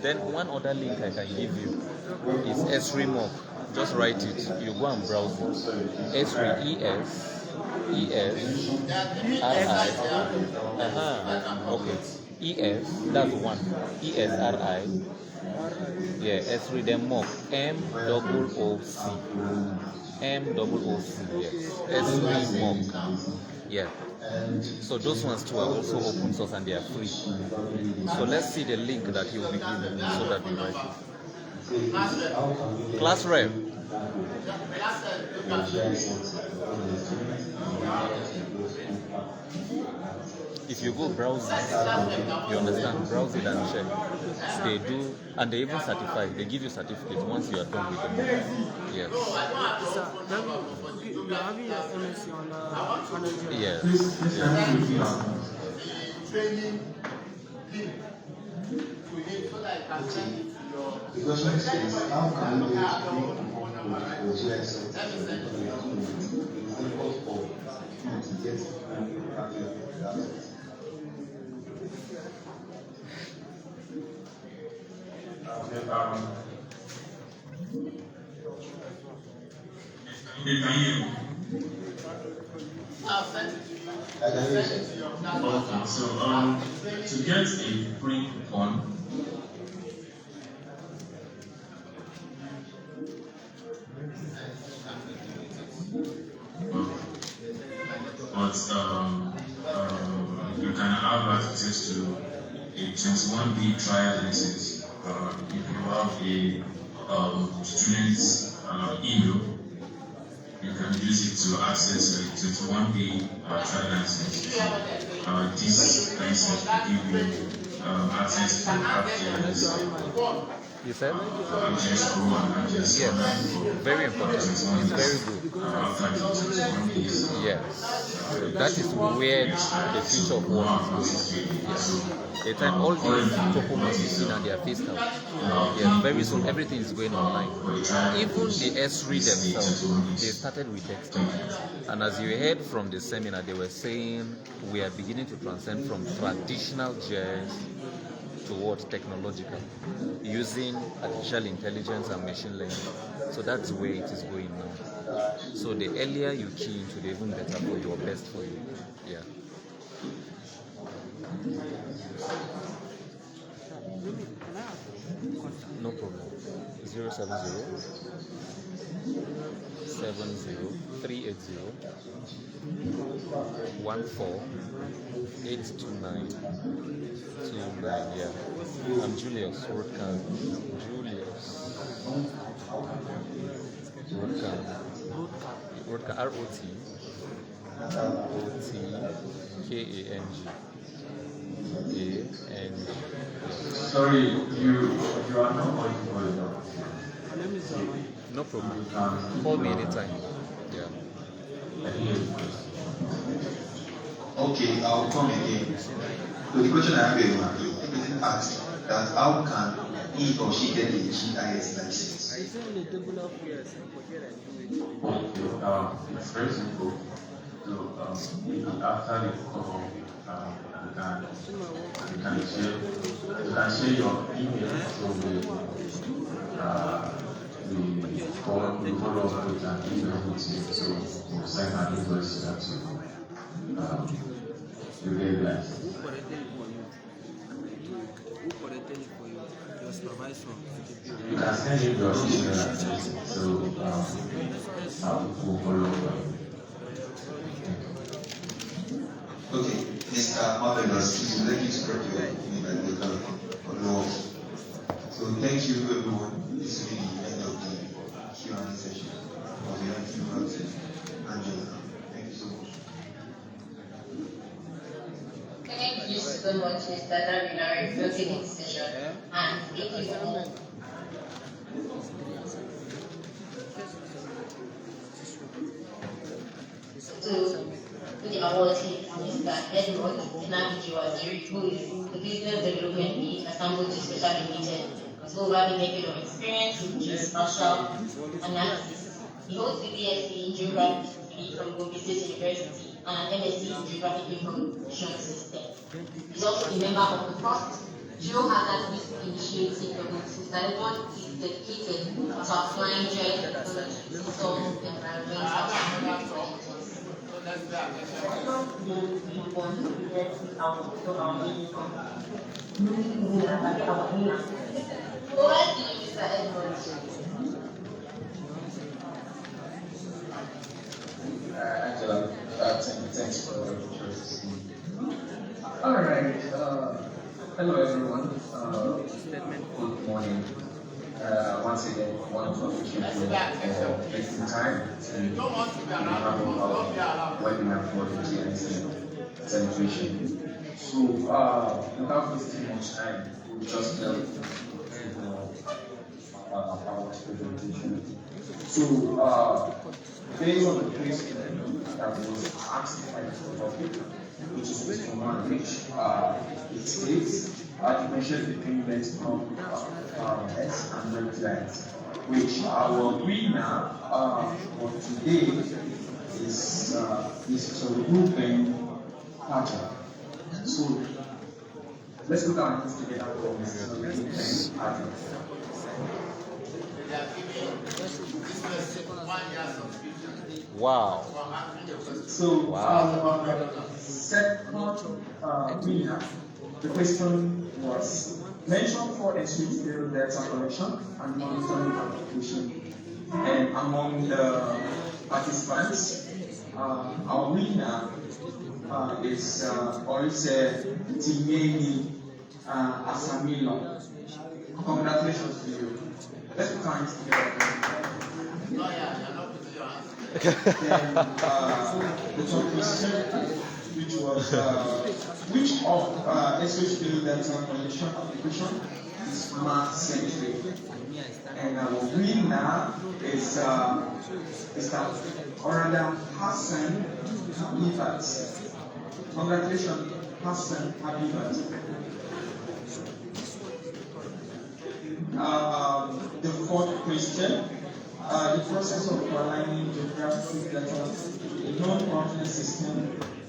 S2: Then one other link I can give you is S3 Mock. Just write it. You go and browse it. S3 Okay. That's one. ESRI. Yeah, S3 then Mock. MOOC. Yes. S3 Mock. Yeah. So those ones too are also open source and they are free. So let's see the link that he will be giving so that we write it. Class rep. If you go browse it, you understand, browse it and check. They do, and they even certify. They give you certificates once you are done with them. Yes.
S8: So, you're having your MSc on Nigeria.
S2: Yes.
S3: training link to him so that he can send it to your.
S9: Because next is how can we
S5: So to get a free coupon, you can have access to a 21-day trial license. If you have a student's email, you can use it to access a 21-day trial license. This license will give you access to ArcGIS,
S2: You said?
S5: ArcGIS Pro and ArcGIS
S2: Yes, very important. It's very good. Yes, that is where the future of work is going. Yes. The time all these topo must be seen at their face now. Yes, very soon everything is going online. Even the S3 themselves, they started with desktop. And as you heard from the seminar, they were saying we are beginning to transcend from traditional GIS towards technological, using artificial intelligence and machine learning. So that's where it is going now. So the earlier you key into, the even better for you or best for you. Yeah. No problem. 070 70 380 14 829 yeah. I'm Julius Rodkan. Julius Rodkan. Rodkan. ROTKANG.
S10: Sorry, you are not audible.
S2: No problem. Call me anytime. Yeah.
S9: Okay, I'll come again. So the question I have here, the person asked that how can he or she get a GIS license?
S10: Okay, it's very simple. So after the call, you can share your email so we follow up with an email with you, so we'll send an invoice to that you get license. You can send in your email address, so we'll follow up.
S9: Okay, Mr. Marvelous, please let me spread your email and we can follow up. So thank you everyone. This will be the end of the Q&A session. On behalf of Angela, thank you so much.
S4: Thank you so much, Mr. Davinari, for taking this session. And thank you all. To the awardees, Mr. Edward Nabiji Waziri, who is the Business Development Lead at Sambus Geospatial Limited, with over a decade of experience in geospatial analysis. He holds the BSc in Geography from Gombe State University and an MSc in Geographic Information System. He's also a member of the first Geohazard Risk Initiative of Mr. Edward is dedicated to applying GIS technology to solve environmental challenges.
S10: Angela, thanks for the introduction. All right. Hello, everyone. Good morning. Once again, want to appreciate you for taking time to have our webinar for the GIS celebration. So, without wasting much time, we'll just delve into our presentation. So, based on the question that was asked by the topic, which is question 1, which it states, differentiate between desktop S and web clients, which our winner for today is Ruben Pacha. So let's look at this together for Ruben Pacha.
S2: Wow.
S10: So our second winner, the question was mention 4 entry scale data collection and monitoring application. And among the participants, our winner is Orise Timeni Asamilo. Congratulations to you. Let's put our hands together. Then the top question
S11: which was which of SHP data collection application is mass-centric. And our winner is Mr. Orada Hassan Habibat. Congratulations, Hassan Habibat. The fourth question, the process of aligning geographic data in a non-functional system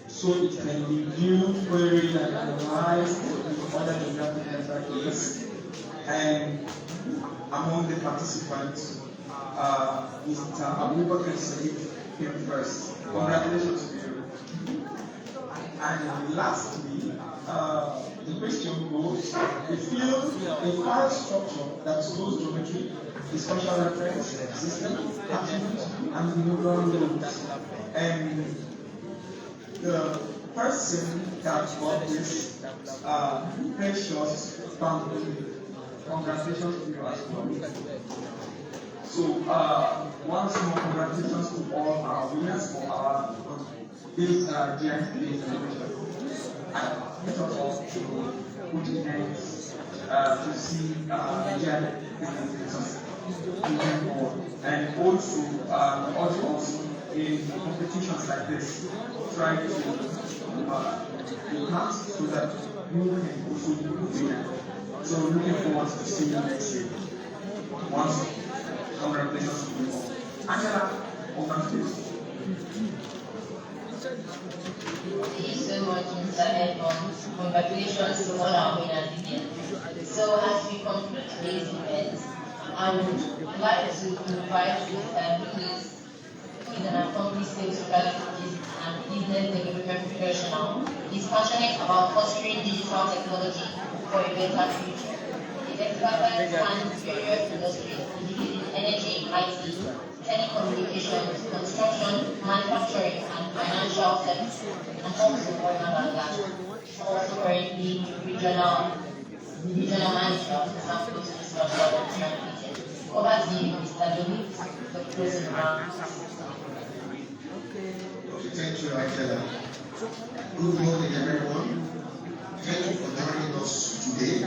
S11: so it can be viewed, queried, and analyzed with other geographic data is, and among the participants, Mr. Abubakar Said came first. Congratulations to you. And lastly, the question goes, the field, a file structure that stores geometry, the spatial reference, system, attributes, and behavioral loads. And the person that got this, Precious Bamboo. Congratulations to you as well. So, once more, congratulations to all our winners for our this GIS based celebration. And let us all to put in hands to see GIS moving forward. And also, also in competitions like this, try to enhance so that you can also win. So looking forward to seeing you next year. Once, congratulations to you all. Angela, over to you.
S4: Thank you so much, Mr. Edmond. Congratulations to all our winners again. So as we conclude today's event, I would like to invite Mr. Lucas, who is an accomplished sales strategist and business development professional. He's passionate about fostering digital technology for a better future. His expertise spans various industries, including energy, IT, telecommunications, construction, manufacturing, and financial services, and also oil and gas. Also currently regional manager of the Sambus Geospatial. Over to you, Mr. Louis, for closing remarks.
S1: Thank you, Angela. Good morning, everyone. Thank you for joining us today.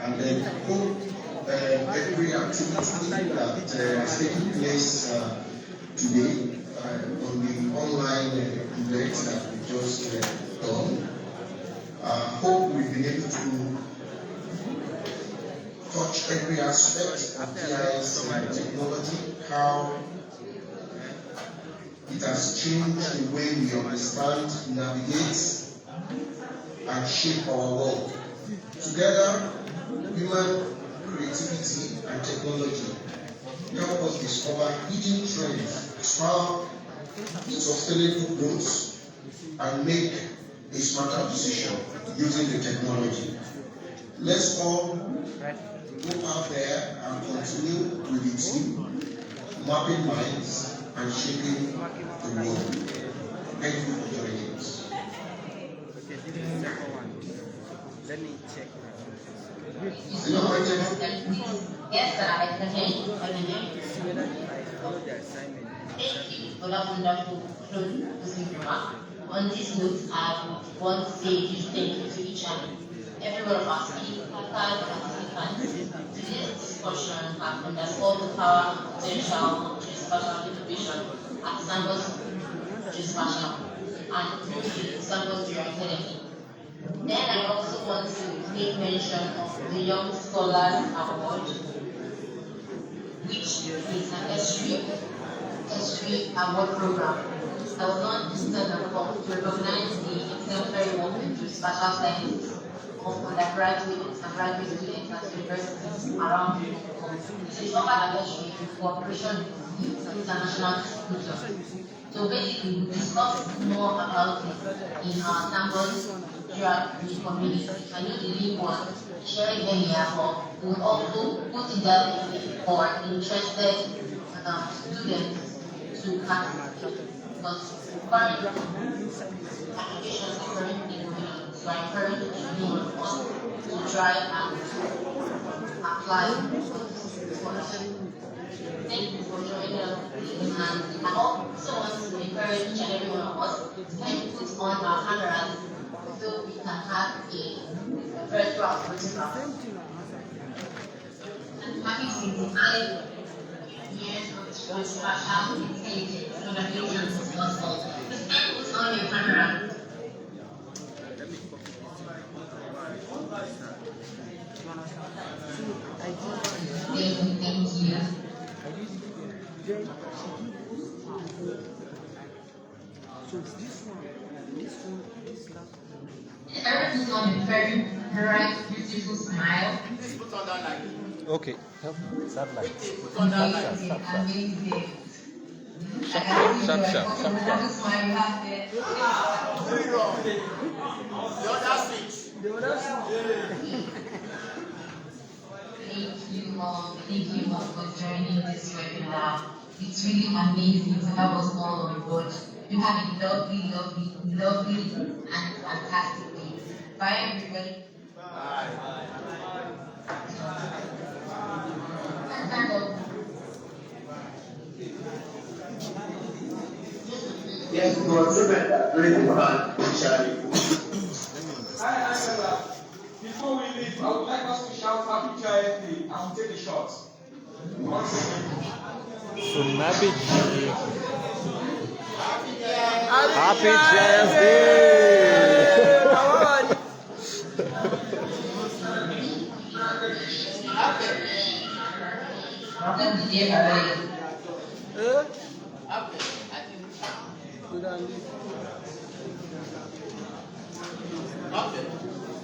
S1: And then hope every activity that is taking place today on the online event that we just done. Hope we've been able to touch every aspect of GIS technology, how it has changed the way we understand, navigate, and shape our world. Together, human creativity and technology help us discover hidden trends, spark sustainable growth, and make a smarter decision using the technology. Let's all go out there and continue with the team, mapping minds and shaping the world. Thank you for joining us.
S8: Let me check.
S4: Yes, sir, I can hear you. Thank you for that wonderful closing remark. On this note, I want to say a huge thank you to each and every one of our speakers, participants. Today's discussion has underscored the power and potential of geospatial innovation at Sambus Geospatial and through the Sambus Geoacademy. Then I also want to make mention of the Young Scholars Award, which is an history award program that was launched in 2004 to recognize the exemplary work in geospatial sciences of undergraduate and graduate students at universities around the world. It is offered anniversary in cooperation with the international institutions. So basically, we discuss more about it in our Sambus throughout the community. I know the link was sharing them here, but we will also put it down for interested students to participate. Because current applications are currently going on, so I encourage anyone of us to try and apply for this. Thank you for joining us, and I also want to encourage each and every one of us to put on can have a virtual operating system. And having 65 years of geospatial intelligence innovations is possible. It's on your camera. Thank you. Everything's on a very bright, beautiful smile.
S3: Put on that light.
S2: Okay, help me. That light.
S3: Put on that light.
S4: Amazing.
S2: Sharp.
S4: That is why you have there.
S3: Very wrong. The other switch.
S4: Thank you all for joining this webinar. It's really amazing to have us all on board. You have a lovely, and fantastic day. Bye, everybody.
S6: Yes, we were very important,
S11: Before we leave, I would like us to shout Happy Giant Day and we'll take a shot. Once again.
S2: Happy Giants Day!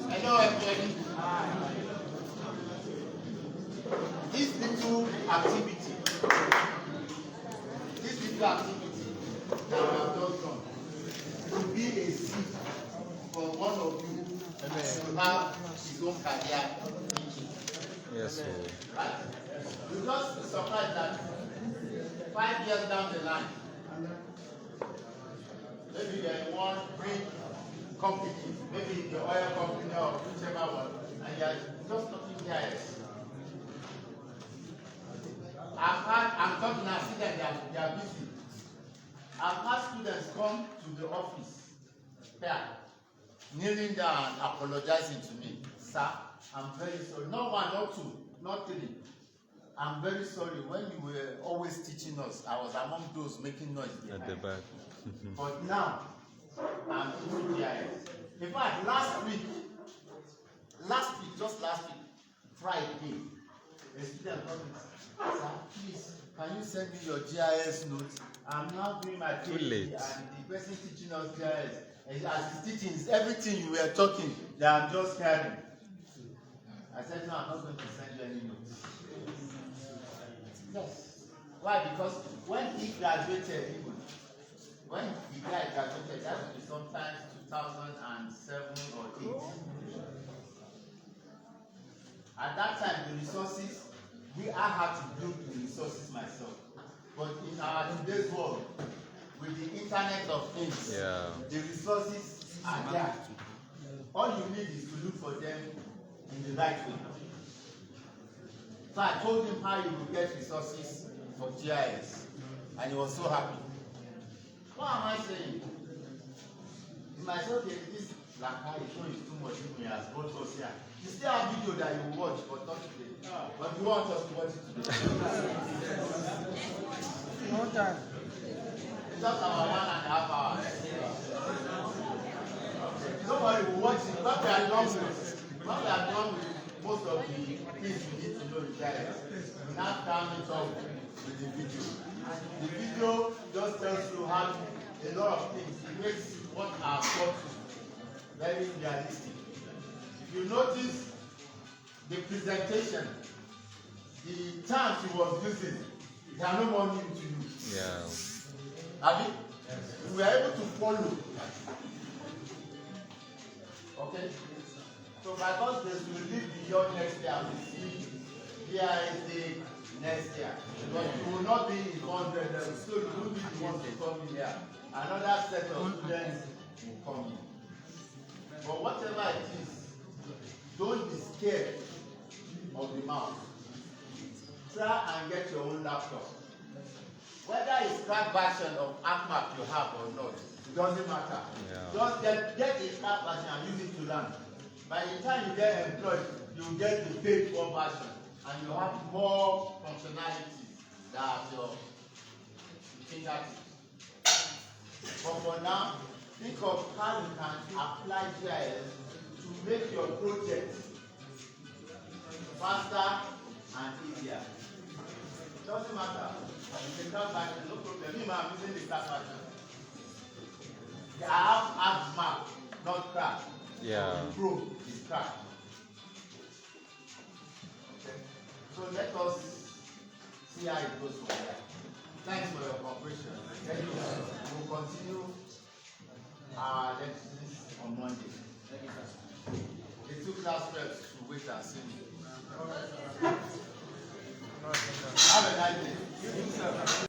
S3: Hello, everybody. This little activity that we have just done will be a seed for one of you to have his own career thinking.
S2: Yes, sir.
S3: Right? You just be surprised that 5 years down the line, maybe you're in one big company, maybe the oil company or whichever one, and you're just talking GIS. I'm talking now, see them, they are busy. I've had students come to the office here, kneeling down, apologizing to me. Sir, I'm very sorry. Not one, not two, not three. I'm very sorry. When you were always teaching us, I was among those making noise
S2: At the back.
S3: But now, I'm doing GIS. In fact, last week, just last week, Friday, a student told me, sir, please, can you send me your GIS notes? I'm now doing my PhD, and the person teaching us GIS, and as he's teaching, everything you were talking, that I'm just hearing. I said, no, I'm not going to send you any notes. Yes. Why? Because when he graduated, when the guy graduated, that would be sometimes 2007 or 8. At that time, the resources, I had to build the resources myself. But in our today's world, with the Internet of Things, the resources are there. All you need is to look for them in the right way. So I told him how you will get resources for GIS, and he was so happy. What am I saying? You might say, okay, this Laka is showing too much people has brought us here. You still have video that you will watch, but not today. But you want us to watch it today.
S8: No time.
S3: It's just about 1.5 hours. Don't worry, we'll watch it. But we are done with most of the things you need to know in GIS. We now calm it up with the video. The video just tells you how a lot of things. It makes what I've taught you very realistic. If you notice the presentation, the terms he was using, they are no more new to you.
S2: Yeah.
S3: Have you? Yes. We were able to follow. Okay? So by God's grace, we will live beyond next year and we see here is the next year. But you will not be in 100, so you will be the ones to come in here. Another set of students will come in. But whatever it is, don't be scared of the mouth. Try and get your own laptop. Whether it's crack version of AppMap you have or not, It doesn't matter.
S2: Yeah.
S3: Just get a crack version and use it to learn. By the time you get employed, you get the paid for version and you have more functionalities that your fingertips. But for now, think of how you can apply GIS to make your project faster and easier. It doesn't matter. You can come back, no problem. Me, I'm using the crack version. I have hard map, not crack.
S2: Yeah.
S3: Pro is crack. Okay. So let us see how it goes from there. Thanks for your cooperation. Thank you. We'll continue our lectures on Monday. The two class reps will wait and see me. Have a nice day.